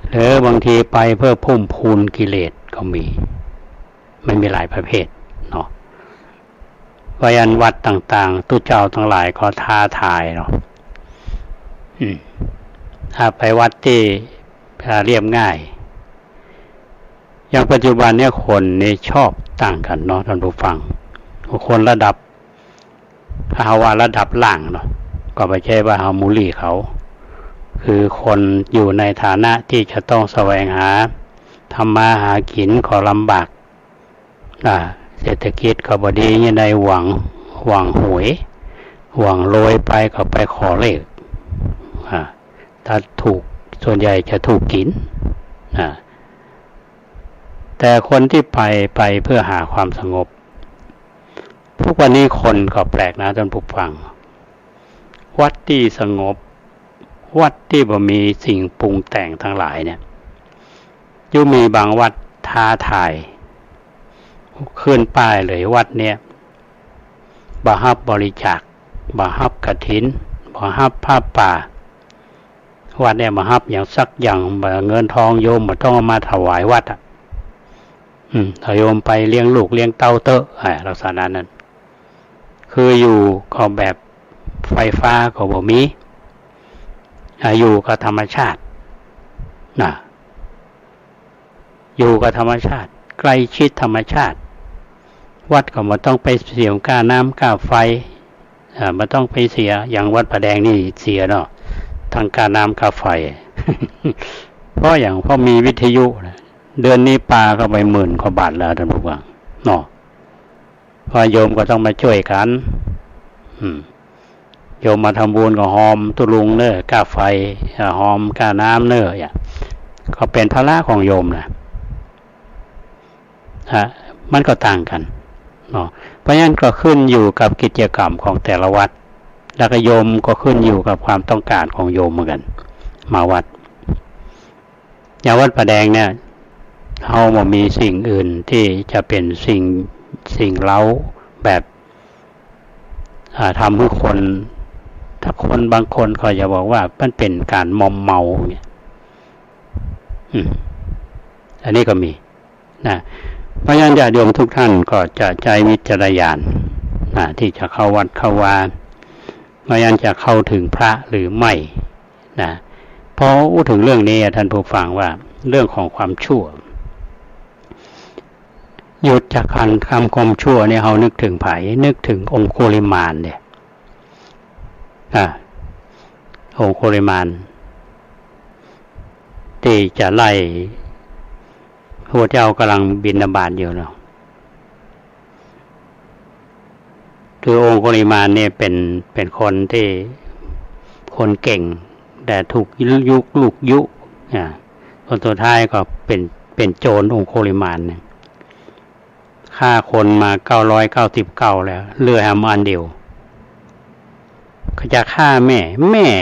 หรือบางทีไปเพื่อพุ่มพูนกิเลสก็มีไม่มีหลายประเภทเนาะวัยวัดต่างๆตุเจ้าทั้งหลายก็ท้าทายเนาะถ้าไปวัดที่เรียบง่ายอย่างปัจจุบันเนี่ยคนนี่ชอบต่างกันเนาะท่านผู้ฟังคนระดับภาวะระดับล่างเนาะก็ไม่ใช่ว่าเฮามูลี่เขาคือคนอยู่ในฐานะที่จะต้องแสวงหาทำมาหากินก็ลำบากเศรษฐกิจก็บ่ดียังไงหวังหวยหวังโรยไปก็ไปขอเลขถ้าถูกส่วนใหญ่จะถูกกินแต่คนที่ไปเพื่อหาความสงบทุกวันนี้คนก็แปลกนะท่านผู้ฟังวัดที่สงบวัดที่บ่มีสิ่งปรุงแต่งทั้งหลายเนี่ยย่มีบางวัดท้าทายขึ้นป้ายเลยวัดเนี่ยบ่ฮับบริจาคบ่ฮับกฐินบ่ฮับผ้าป่าวัดเนี่ยบ่ฮับอย่างสักอย่างเงินทองโยมบ่ต้องเอามาถวายวัดถ้าโยมไปเลี้ยงลูกเลี้ยงเต้าเตอะลักษณะนั้นคืออยู่ก็แบบไฟฟ้าก็บ่มีอยู่กับธรรมชาติอยู่กับธรรมชาติใกล้ชิดธรรมชาติวัดก็บ่ต้องไปเสียค่าน้ำค่าไฟบ่ต้องไปเสียอย่างวัดพระแดงนี่เสียเนาะทางค่าน้ำค่าไฟ เพราะมีวิทยุเดือนนี้ปลาเข้าไป10,000 กว่าบาทแล้วท่านผู้ฟังเนาะพอโยมก็ต้องมาช่วยกันโยมมาทำบุญก็หอมตุลุงเน้อค่าไฟหอมค่าน้ำเน้อก็เป็นภาระของโยมนะมันก็ต่างกันเนาะเพราะฉะนั้นก็ขึ้นอยู่กับกิจกรรมของแต่ละวัดแล้วก็โยมก็ขึ้นอยู่กับความต้องการของโยมเหมือนกันมาวัดอย่างวัดประแดงเนี่ยเฮาบ่มีสิ่งอื่นที่จะเป็นสิ่งเร้าแบบทำให้คนถ้าคนบางคนก็จะบอกว่ามันเป็นการมอมเมาเนี่ยอันนี้ก็มีนะเพราะฉะนั้นญาติโยมทุกท่านก็จะใจวิจารณญาณที่จะเข้าวัดเข้าวาเพราะฉะนั้นจะเข้าถึงพระหรือไม่นะพอพูดถึงเรื่องนี้ท่านผู้ฟังว่าเรื่องของความชั่วหยุดจากการทำความชั่วเนี่ยเรานึกถึงไผนึกถึงองคุลิมานเนี่ยองคุลิมานที่จะไล่พระเจ้ากำลังบิณฑบาตอยู่เนาะคือองคุลิมานเนี่ยเป็นคนที่คนเก่งแต่ถูกลูกยุคนตัวท้ายก็เป็นโจรองคุลิมานเนี่ยฆ่าคนมา999แล้วเหลืออันเดียวก็จะฆ่าแม่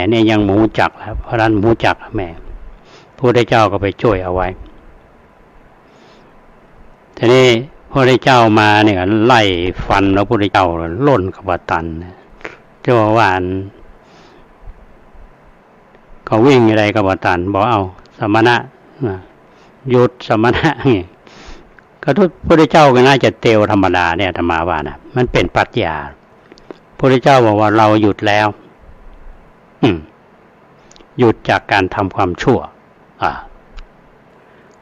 เนี่ยยังหมูจักแล้วเพราะนั้นหมูจักแม่พระพุทธเจ้าก็ไปช่วยเอาไว้ทีนี้พระพุทธเจ้ามาเนี่ยไล่ฟันพระพุทธเจ้าล่นกับตันเจ้าว่านก็วิ่งอะไรกับตันบอกเอาสมณะหยุดสมณะนี่ก็ทุกพระพุทธเจ้าก็น่าจะเตวธรรมดาเนี่ยธรรมาว่านะมันเป็นปรัชญาพระพุทธเจ้าบอกว่าเราหยุดแล้วหยุดจากการทำความชั่ว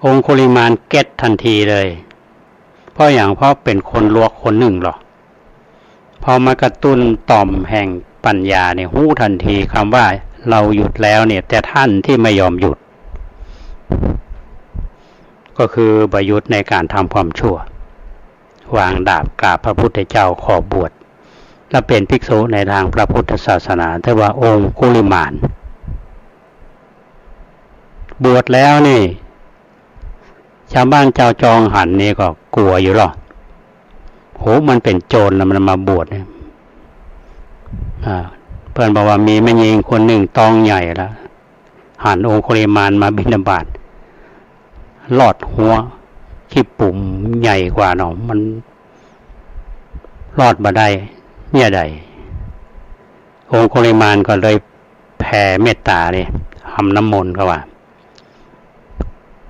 องคุลิมานเก็ตทันทีเลยเพราะเป็นคนลวกคนหนึ่งหรอพอมากระตุ้นต่อมแห่งปัญญาเนี่ยหู้ทันทีคำว่า เราหยุดแล้วเนี่ยแต่ท่านที่ไม่ยอมหยุดก็คือประยุทธ์ในการทำความชั่ววางดาบกราบพระพุทธเจ้าขอบวชและเป็นภิกษุในทางพระพุทธศาสนาแต่ว่าองค์กุลิมานบวชแล้วนี่ชาวบ้านเจ้าจองหันนี่ก็กลัวอยู่หรอโหมันเป็นโจรแล้วมันมาบวชเนี่ยเพื่อนบอกว่ามีแม่หญิงคนหนึ่งตองใหญ่แล้วหันองค์กุลิมานมาบิณฑบาตลอดหัวขี้ปุ่มใหญ่กว่าเนาะมันรอดมาได้เนี่ยใดองค์กุลิมานก็เลยแผ่เมตตาเนี่ยทำน้ำมนต์ก็ว่า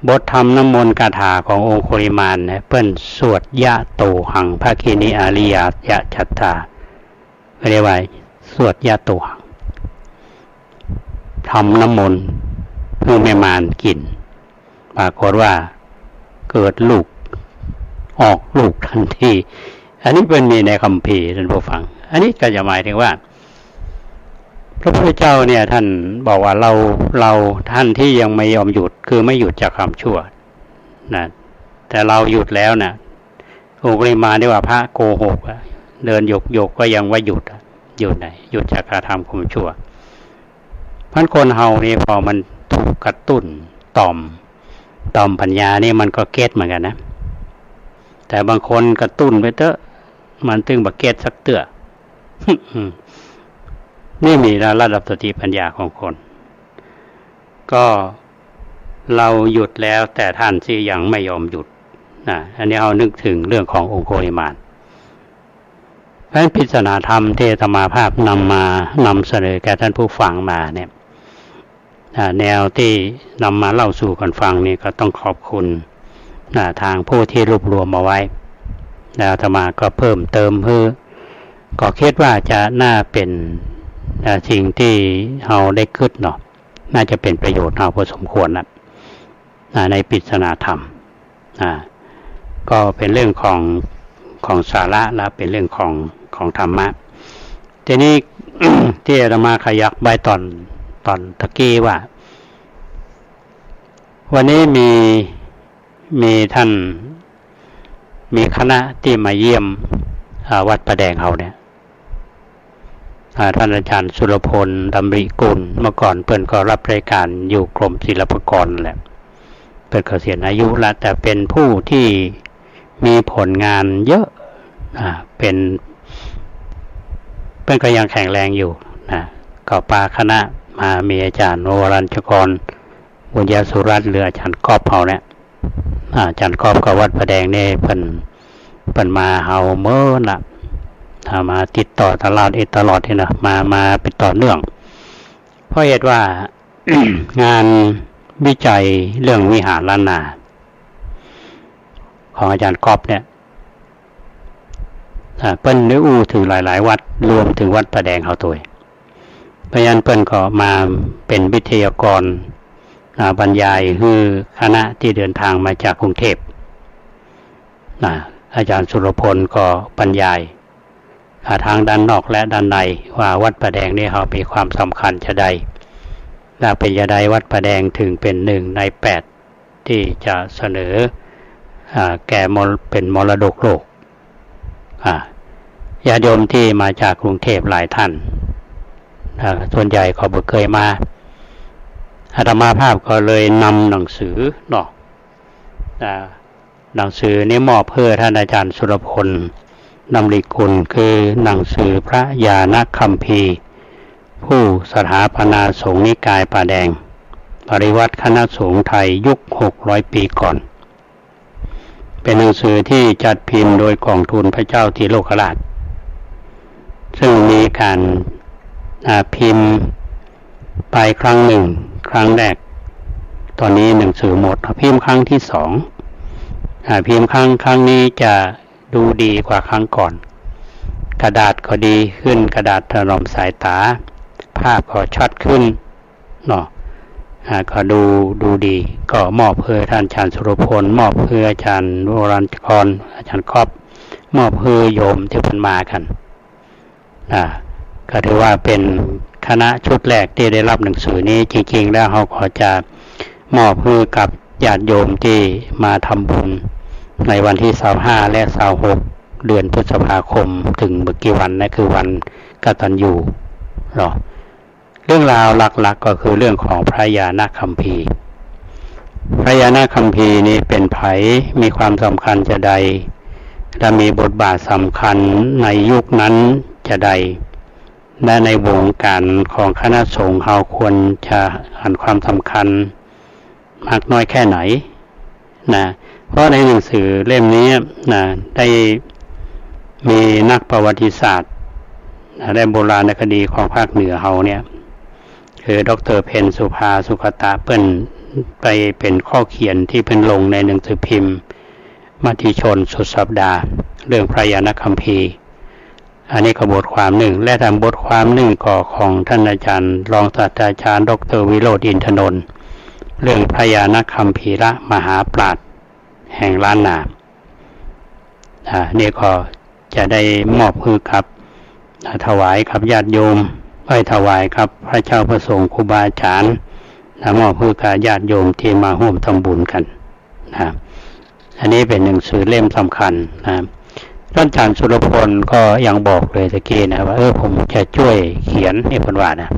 บทธรรมน้ำมนต์คาถาขององค์กุลิมานเนี่ยเปิ้นสวดยะโตหังภาคินิอาริยยะชัตตาเรียกว่าสวดยะโตหังทำน้ำมนต์เพื่อแม่มารกินปรากฏว่าเกิดลูกออกลูกทันทีอันนี้เป็นมีในคัมภีร์ท่านผู้ฟังอันนี้ก็จะหมายถึงว่าพระพุทธเจ้าเนี่ยท่านบอกว่าเราท่านที่ยังไม่ยอมหยุดคือไม่หยุดจากความชั่วนะแต่เราหยุดแล้วนะองค์กุลิมานได้ว่าพระโกหกเดินยกก็ยังว่าหยุดไหนหยุดจากการทำความชั่วพันคนเฮานี่พอมันถูกกระตุ้นต่อมปัญญานี่มันก็เก็ตเหมือนกันนะแต่บางคนกระตุ้นไปเถอะมันตึงบักเก็ตสักเตื้อ นี่มีระดับสติปัญญาของคนก็เราหยุดแล้วแต่ท่านที่ยังไม่ยอมหยุดนะอันนี้เอานึกถึงเรื่องขององค์กุลิมานเพราะฉะนั้นพิจารณาธรรมที่อาตมาภาพนำเสนอแก่ท่านผู้ฟังมาเนี่ยแนวที่นำมาเล่าสู่กันฟังนี่ก็ต้องขอบคุณทางผู้ที่รวบรวมมาไว้แล้วอาตมาก็เพิ่มเติมเพื่อก็คิดว่าจะน่าเป็นสิ่งที่เราได้คิดเนาะน่าจะเป็นประโยชน์เราพอสมควรนะในปริศนาธรรมก็เป็นเรื่องของสาระและเป็นเรื่องของธรรมะทีนี้ ที่อาตมาขยักใบตอนตะกี้ว่าวันนี้มีท่านมีคณะที่มาเยี่ยมวัดประแดงเขาเนี่ยท่านอาจารย์สุรพลดำริกุลเมื่อก่อนเพิ่นก็รับรายการอยู่กรมศิลปากรแหละเพิ่นเกษียณอายุแล้วแต่เป็นผู้ที่มีผลงานเยอะเพิ่นก็ยังแข็งแรงอยู่ก็ปาคณะมามีอาจารย์วรัญชกรบุญญาสุรัตน์หรืออาจารย์กอบเฮาเนี่ยอาจารย์กอบกับวัดประแดงเนี่ยเพิ่นมาเฮาเมื่อน่ะมาติดต่อตลอดนี่นะมาเป็นต่อเนื่องเพราะเหตุว่า งานวิจัยเรื่องวิหารล้านนาของอาจารย์กอบเนี่ยเปิ้นได้อู้ถึงหลายวัดรวมถึงวัดประแดงเฮาตัวเพราะฉะนั้นเปิ้นก็มาเป็นวิทยากรบรรยายคือคณะที่เดินทางมาจากกรุงเทพอาจารย์สุรพลก็บรรยายทางด้านนอกและด้านในว่าวัดประแดงนี่เขามีความสำคัญจะใดและเป็นจะใดวัดประแดงถึงเป็น1 ใน 8ที่จะเสนอแก่เป็นมรดกโลกญาติโยมที่มาจากกรุงเทพหลายท่านส่วนใหญ่เขาบ่เคยมาอาตมาภาพก็เลยนำหนังสือเนาะหนังสือนี้มอบเพื่อท่านอาจารย์สุรพลดำริกุลคือหนังสือพระญาณคัมภีร์ผู้สถาปนาสงฆ์นิกายป่าแดงปริวัติคณะสงฆ์ไทยยุค600 ปีก่อนเป็นหนังสือที่จัดพิมพ์โดยกองทุนพระเจ้าทีโลกราชซึ่งมีการพิมพ์ไปครั้งหนึ่งครั้งแรกตอนนี้หนังสือหมดพิมพ์ครั้งที่2พิมพ์ครั้งนี้จะดูดีกว่าครั้งก่อนกระดาษก็ดีขึ้นกระดาษถนอมสายตาภาพก็ชัดขึ้นเนาะก็ดูดีก็มอบเพื่อท่านอาจารย์สุรพลมอบเพื่ออาจารย์วรัญชกรอาจารย์ครอบมอบเพื่อโยมที่เพิ่นมากันก็ถือว่าเป็น คณะชุดแรกที่ได้รับหนังสือนี้จริงๆแล้วเขาก็จะมอบให้กับญาติโยมที่มาทำบุญในวันที่25และ26เดือนพฤษภาคมถึงเมื่อกี้วันนะคือวันกตัญญูเนาะเรื่องราวหลักๆก็คือเรื่องของพระญาณคัมภีร์พระญาณคัมภีร์นี้เป็นไผมีความสำคัญจะใดและมีบทบาทสำคัญในยุคนั้นจะใดและในวงการของคณะสงฆ์เราควรจะอ่านความสำคัญมากน้อยแค่ไหนนะเพราะในหนังสือเล่มนี้นะได้มีนักประวัติศาสตร์และโบราณคดีของภาคเหนือเราเนี่ยคือดร.เพนสุภาสุขตะเปิ้นไปเป็นข้อเขียนที่เป็นลงในหนังสือพิมพ์มติชนสุดสัปดาห์เรื่องพระญาณคัมภีร์อันนี้ก็บทความหนึ่งและทำบทความหนึ่งก็ของท่านอาจารย์รองศาสตราจารย์ดร.วิโรจน์อินทนนท์เรื่องพระญาณคัมภีระมหาปราชญ์แห่งล้านนานี่ก็จะได้มอบคือกับถวายกับญาติโยมถวายกับพระเจ้าประสงค์ครูบาอาจารย์มอบคือกับญาติโยมที่มาร่วมทำบุญกันนะอันนี้เป็นหนังสือเล่มสำคัญนะท่านอาจารย์สุรพลก็ยังบอกเลยตะกี้นะว่าผมจะช่วยเขียนให้ผลว่านะ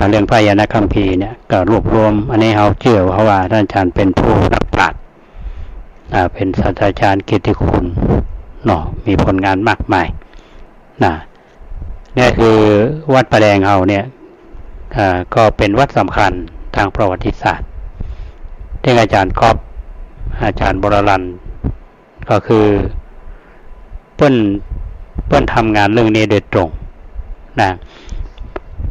เรื่องพระญาณคัมภีร์เนี่ยก็รวบรวมอันนี้เขาเชื่อเพราะว่าท่านอาจารย์เป็นผู้นักปราชญ์เป็นศาสตราจารย์เกียรติคุณเนาะมีผลงานมากมายนะนี่คือวัดประแดงเราเนี่ยก็เป็นวัดสำคัญทางประวัติศาสตร์ที่อาจารย์ก๊อฟอาจารย์บรรันก็คือเปิ้นทำงานเรื่องนี้โดยตรงนะ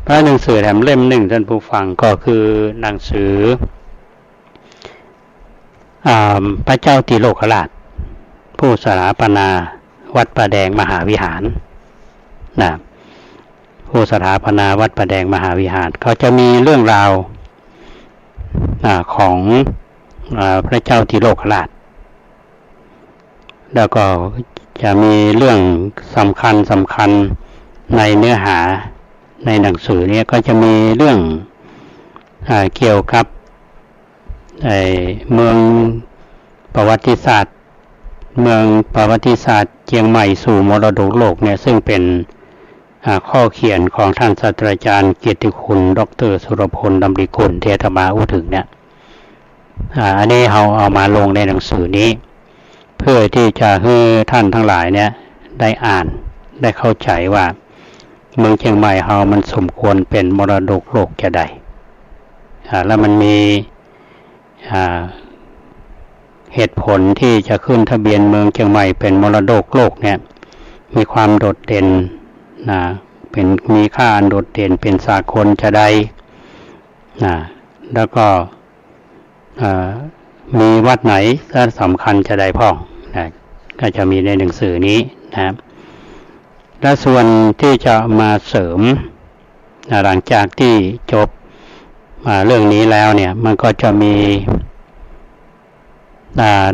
พระหนังสือแถมเล่มหนึ่งท่านผู้ฟังก็คือหนังสือพระเจ้าติโลกราชผู้สถาปนาวัดประแดงมหาวิหารนะผู้สถาปนาวัดประแดงมหาวิหารเขาจะมีเรื่องราวของพระเจ้าติโลกราชแล้วก็จะมีเรื่องสำคัญในเนื้อหาในหนังสือนี้ก็จะมีเรื่องเกี่ยวกับเมืองประวัติศาสตร์เชียงใหม่สู่มรดกโลกเนี่ยซึ่งเป็นข้อเขียนของท่านศาสตราจารย์เกียรติคุณดร.สุรพลดำริกุลเทธมาอุถึงเนี่ยอันนี้เราเอามาลงในหนังสือนี้เพื่อที่จะให้ท่านทั้งหลายเนี่ยได้อ่านได้เข้าใจว่าเมืองเชียงใหม่เรามันสมควรเป็นมรดกโลกจะใดแล้วมันมีเหตุผลที่จะขึ้นทะเบียนเมืองเชียงใหม่เป็นมรดกโลกเนี่ยมีความโดดเด่นเป็นมีค่าโดดเด่นเป็นสากลจะใดแล้วก็มีวัดไหนที่สำคัญจะใดพ่องก็จะมีในหนังสือนี้นะครับและส่วนที่จะมาเสริมหลังจากที่จบเรื่องนี้แล้วเนี่ยมันก็จะมี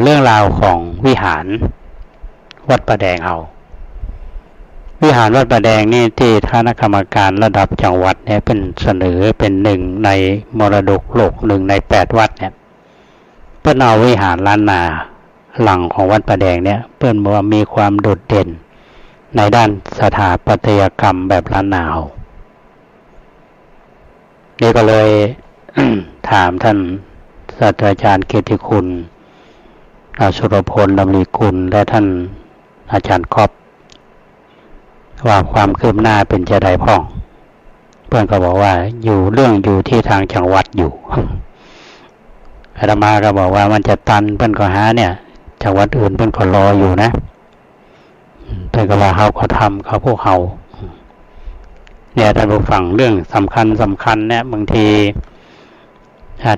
เรื่องราวของวิหารวัดประแดงเอาวิหารวัดประแดงนี่ที่คณะกรรมการระดับจังหวัดเนี่ยเป็นเสนอเป็นหนึ่งในมรดกโลก1ใน8วัดเนี่ยเพิ่นเอาวิหารล้านนาหลังของวัดประแดงเนี่ยเพิ่นบอกว่ามีความโดดเด่นในด้านสถาปัตยกรรมแบบล้านนานี่ก็เลย ถามท่านศาสตราจารย์เกียรติคุณสุรพลดำริกุลและท่านอาจารย์ก๊อฟว่าความคืบหน้าเป็นจะใดพ่องเพื่อนก็บอกว่าอยู่ที่ทางจังหวัดอยู่ อาตมาก็บอกว่ามันจะตันเพื่อนก็หาเนี่ยจังหวัดอื่นเพื่อนก็รออยู่นะเพื่อนก็ว่าเขาก็ทำเขาพวกเขาเนี่ยท่านผู้ฟังเรื่องสำคัญเนี่ยบางที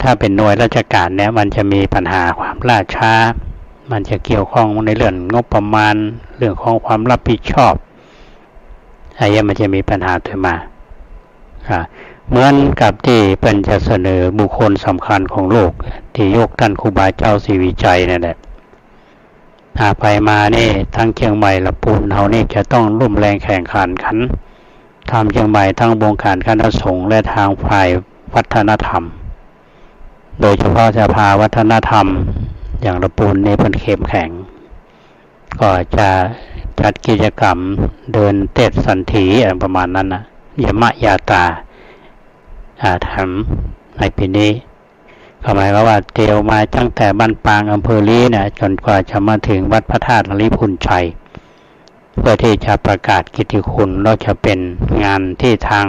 ถ้าเป็นหน่วยราชการเนี่ยมันจะมีปัญหาความล่าช้ามันจะเกี่ยวข้องในเรื่องงบประมาณเรื่องของความรับผิดชอบอะไรมันจะมีปัญหาขึ้นมาเหมือนกับที่เป็นจะเสนอบุคคลสำคัญของโลกที่ยกท่านครูบาเจ้าศรีวิชัยนั่นแหละไปมานี่ทั้งเชียงใหม่ละปูนเฮานี่จะต้องร่วมแรงแข่งขันกัน ธรรมเชียงใหม่ทั้งวงการคณะสงฆ์และทางฝ่ายวัฒนธรรมโดยเฉพาะสภาวัฒนธรรมอย่างระปูนในเป็นเข้มแข็งก็จะจัดกิจกรรมเดินเทศสันถีอะไรประมาณนั้นนะยมะยาตาทำในปีนี้ก็หมายว่าเตียวมาตั้งแต่บ้านปางอำเภอลีเนี่ยจนกว่าจะมาถึงวัดพระธาตุลิพุนชัยเพื่อที่จะประกาศกิตติคุณแล้วจะเป็นงานที่ทาง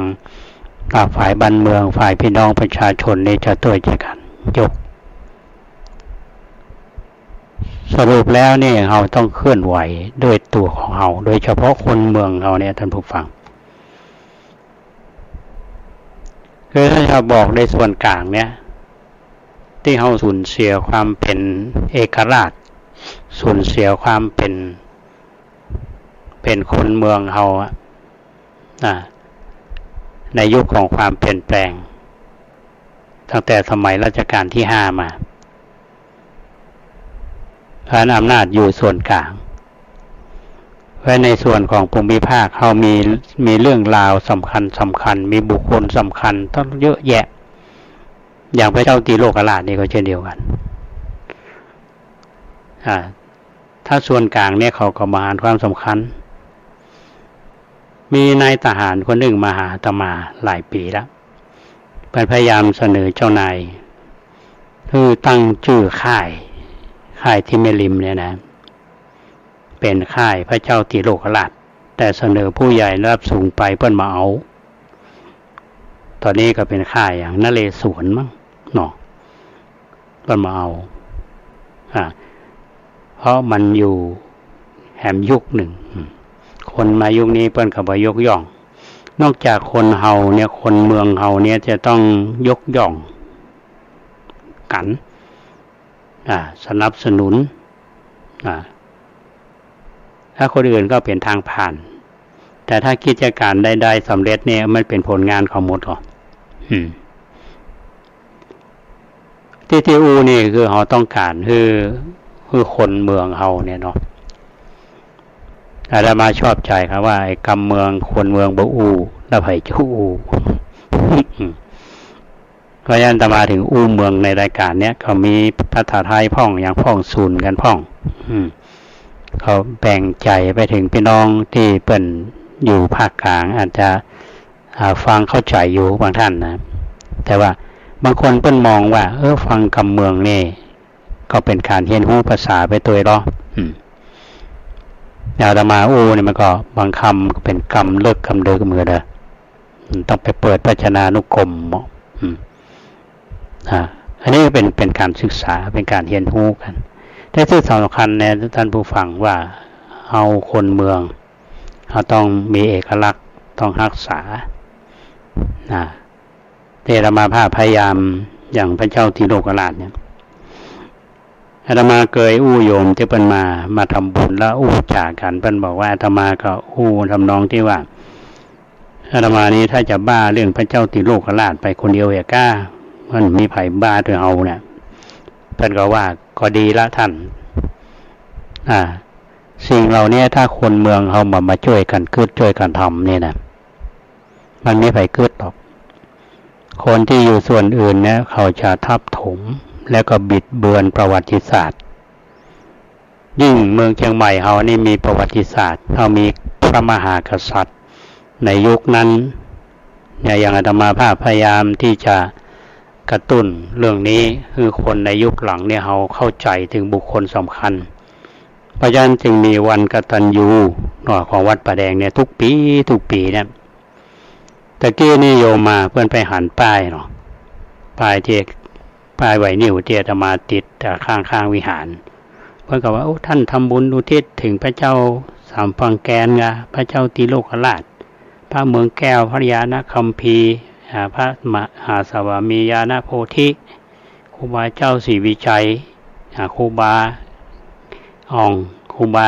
ฝ่ายบ้านเมืองฝ่ายพี่น้องประชาชนนี่จะตัวใจกันยกสรุปแล้วนี่เราต้องเคลื่อนไหวด้วยตัวของเราโดยเฉพาะคนเมืองเราเนี่ยท่านผู้ฟังคือถ้าจะบอกในส่วนกลางเนี่ยที่เราสูญเสียความเป็นเอกราชสูญเสียความเป็นคนเมืองเราในยุคของความเปลี่ยนแปลงตั้งแต่สมัยรัชกาลที่5มาพระอำนาจอยู่ส่วนกลางและในส่วนของภูมิภาคเขามีเรื่องราวสำคัญมีบุคคลสำคัญต้องเยอะแยะอย่างพระเจ้าตีโลกราชนี่ก็เช่นเดียวกันถ้าส่วนกลางเนี่ยเขาก็มาให้ความสำคัญมีนายทหารคนหนึ่งมาหาอาตมาหลายปีแล้วพยายามเสนอเจ้านายคือตั้งชื่อค่ายที่แม่ริมเนี่ยนะเป็นค่ายพระเจ้าตีโลกราชแต่เสนอผู้ใหญ่ระดับสูงไปเพิ่นมาเอาตอนนี้ก็เป็นค่ายอย่างนเรศวรมั้งเนาะเพิ่นมาเอาเพราะมันอยู่แหมยุคหนึ่งคนมายุคนี้เพิ่นก็บ่ยกย่องนอกจากคนเฮาเนี่ยคนเมืองเฮาเนี่ยจะต้องยกย่องกันสนับสนุนถ้าคนอื่นก็เป็นทางผ่านแต่ถ้ากิจการใดๆสำเร็จเนี่ยมันเป็นผลงานของหมดหรอที่อูนี่คือเขาต้องการคือคนเมืองเฮาเนี่ยเนาะอาตมาชอบใจครับว่าไอ้กำเมืองคนเมืองบ่อูแล้วไผจะอูเพราะฉะนั้นอาตมาถึงอูเมืองในรายการเนี้ยเขามีภาษาไทยพ่องอย่างพ่องศูนย์กันพ่องเขาแบ่งใจไปถึงพี่น้องที่เปิ้นอยู่ภาคกลางอาจจะฟังเข้าใจอยู่บางท่านนะแต่ว่าบางคนเปิ้นมองว่าฟังกำเมืองนี่ก็เป็นการเรียนรู้ภาษาไปตัวเนาะอาตมาเนี่ยมันก็บางคำก็เป็นกรรมเลิกกรรมเดิมมือเด้อต้องไปเปิดพจนานุกรมอันนี้เป็นการศึกษาเป็นการเรียนรู้กันแต่ที่สำคัญเนี่ยท่านผู้ฟังว่าเอาคนเมืองเราต้องมีเอกลักษณ์ต้องรักษาเทรมาภาพพยายามอย่างพระเจ้าตีโลกราชเนี่ยอาตมาเคยโยมที่เพิ่นมาทำบุญแล้วจากกันเพิ่นบอกว่าอาตมาก็ทำนองที่ว่าอาตมานี้ถ้าจะบ้าเรื่องพระเจ้าตีโลกราชไปคนเดียวกล้ามันมีไผบ้าด้วยเอาเนี่ยเพิ่นก็ว่าก็ดีละท่านสิ่งเหล่านี้ถ้าคนเมืองเขามาช่วยกันช่วยกันทำนี่นะมันไม่ไผเกิดหรอกคนที่อยู่ส่วนอื่นเนี่ยเขาจะทับถมแล้วก็บิดเบือนประวัติศาสตร์ยิ่งเมืองเชียงใหม่เขานี่มีประวัติศาสตร์เขามีพระมหากษัตริย์ในยุคนั้นเนี่ยอย่างอาตมาภาพพยายามที่จะกระตุ้นเรื่องนี้คือคนในยุคหลังเนี่ยเขาเข้าใจถึงบุคคลสำคัญเพราะฉะนั้นจึงมีวันกตัญญูของวัดป่าแดงเนี่ยทุกปีเนี่ยตะกี้นี่โยมมาเพื่อนไปหันป้ายเนาะป้ายไวนิ้วเตียจะมาติดข้างวิหารเพื่อนก็ว่าท่านทำบุญอุทิศถึงพระเจ้าสามฟังแกนไงพระเจ้าตีโลกราชพระเมืองแก้วพระยานะคัมภีร์พระมหาสวามียานะโพธิครูบาเจ้าศรีวิชัยครูบาครูบา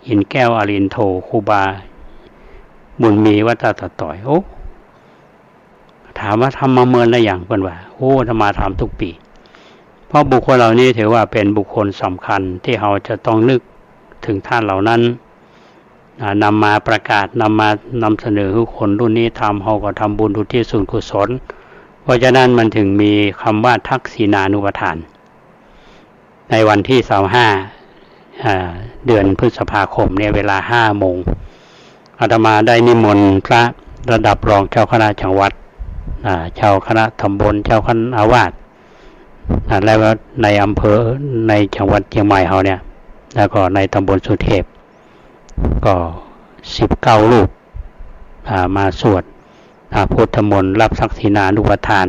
อินแก้วอรินโทครูบาบุญมีวัดตาตะต่อยถามว่าทำมาเมินอะไรอย่างเพิ่นว่าธรรมาทำทุกปีเพราะบุคคลเหล่านี้ถือว่าเป็นบุคคลสำคัญที่เราจะต้องนึกถึงท่านเหล่านั้น นำมาประกาศนำเสนอให้คนรุ่นนี้ทำเขาก็ทำบุญอุทิศส่วนกุศลเพราะฉะนั้นมันถึงมีคำว่าทักษิณานุปทานในวันที่25เดือนพฤษภาคมเนี่ยเวลา5 โมงอาตมาได้นิมนต์พระระดับรองเจ้าคณะจังหวัดเจ้าคณะตำบลเจ้าคณะอาวาสแล้วในอำเภอในจังหวัดเชียงใหม่เขาเนี่ยแล้วก็ในตำบลสุเทพก็19 รูปมาสวดพุทธมนต์รับทักษิณานุปทาน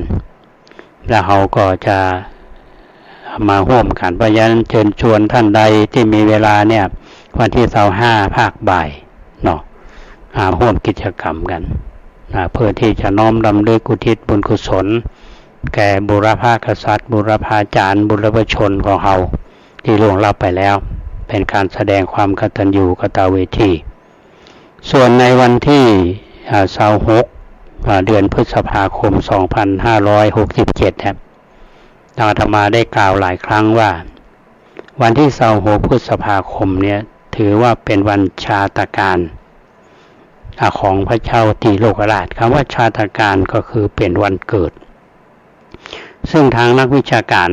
แล้วเขาก็จะมาร่วมกันเพราะฉะนั้นเชิญชวนท่านใดที่มีเวลาเนี่ยวันที่25ภาคบ่ายเนาะร่วมกิจกรรมกันเพื่อที่จะน้อมรำลึกอุทิศบุญกุศลแก่บุรพากษัตริย์บุรพาจารย์บุรพชนของเราที่ล่วงลับไปแล้วเป็นการแสดงความกตัญญูกตเวทีส่วนในวันที่26เดือนพฤษภาคม2567ครับอาตมาได้กล่าวหลายครั้งว่าวันที่26พฤษภาคมเนี่ยถือว่าเป็นวันชาตการของพระเจ้าติโลกราชคำว่าชาตการก็คือเป็นวันเกิดซึ่งทางนักวิชาการ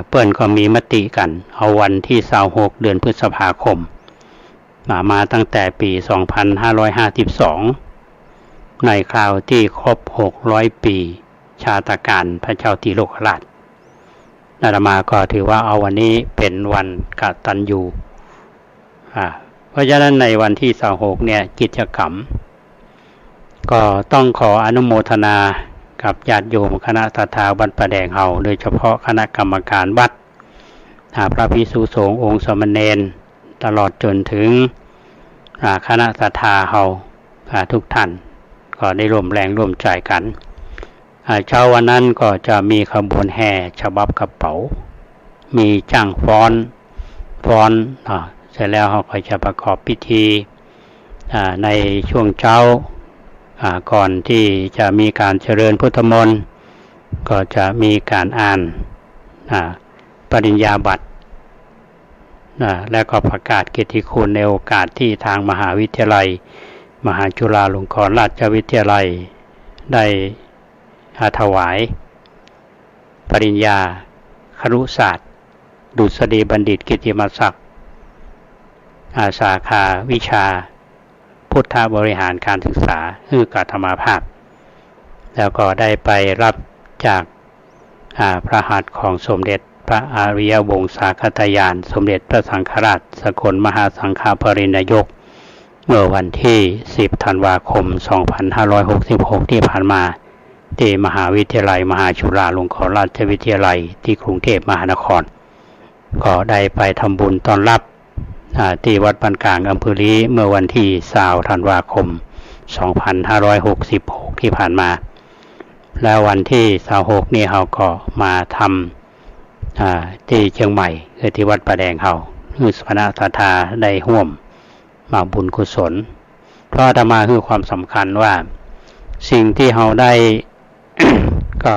เปิ้นก็มีมติกันเอาวันที่26เดือนพฤษภาคมมาตั้งแต่ปี2552ในคราวที่ครบ600 ปีชาตการพระเจ้าติโลกราชอาตมาก็ถือว่าเอาวันนี้เป็นวันกตัญญูเพราะฉะนั้นในวันที่26เนี่ยกิจกรรมก็ต้องขออนุโมทนากับญาติโยมคณะศรัทธาวัดประแดงเฮาโดยเฉพาะคณะกรรมการวัดพระภิกษุสงฆ์องค์สมณเณรตลอดจนถึงคณะศรัทธาเฮาทุกท่านก็ได้ร่วมแรงร่วมใจกันเช้าวันนั้นก็จะมีขบวนแห่ฉบับกระเป๋ามีจ้างฟ้อนเสร็จแล้วเขาก็จะประกอบพิธีในช่วงเช้าก่อนที่จะมีการเจริญพุทธมนต์ก็จะมีการอ่านปริญญาบัตรและก็ประกาศเกียรติคุณในโอกาสที่ทางมหาวิทยาลัยมหาจุฬาลงกรณราชวิทยาลัยได้ถวายปริญญาครุศาสตร์ดุษฎีบัณฑิตกิตติมศักดิ์สาขาวิชาพุทธบริหารการศึกษาคือกธรรมาภาพแล้วก็ได้ไปรับจากพระหัตถ์ของสมเด็จพระอริยวงศาคตญาณสมเด็จพระสังฆราชสกลมหาสังฆปรินายกเมื่อวันที่10 ธันวาคม 2566 ที่ผ่านมาที่มหาวิทยาลัยมหาจุฬาลงกรณราชวิทยาลัยที่กรุงเทพมหานครก็ได้ไปทำบุญต้อนรับที่วัดบ้านกลางอำเภอลีเมื่อวันที่20 ธันวาคม 2566 ที่ผ่านมาแล้ววันที่26นี่เขาก็มาทำที่เชียงใหม่คือที่วัดประแดงเขาคือคณะศรัทธาได้ร่วมมาบุญกุศลเพราะอาตมาคือความสำคัญว่าสิ่งที่เราได้ ก็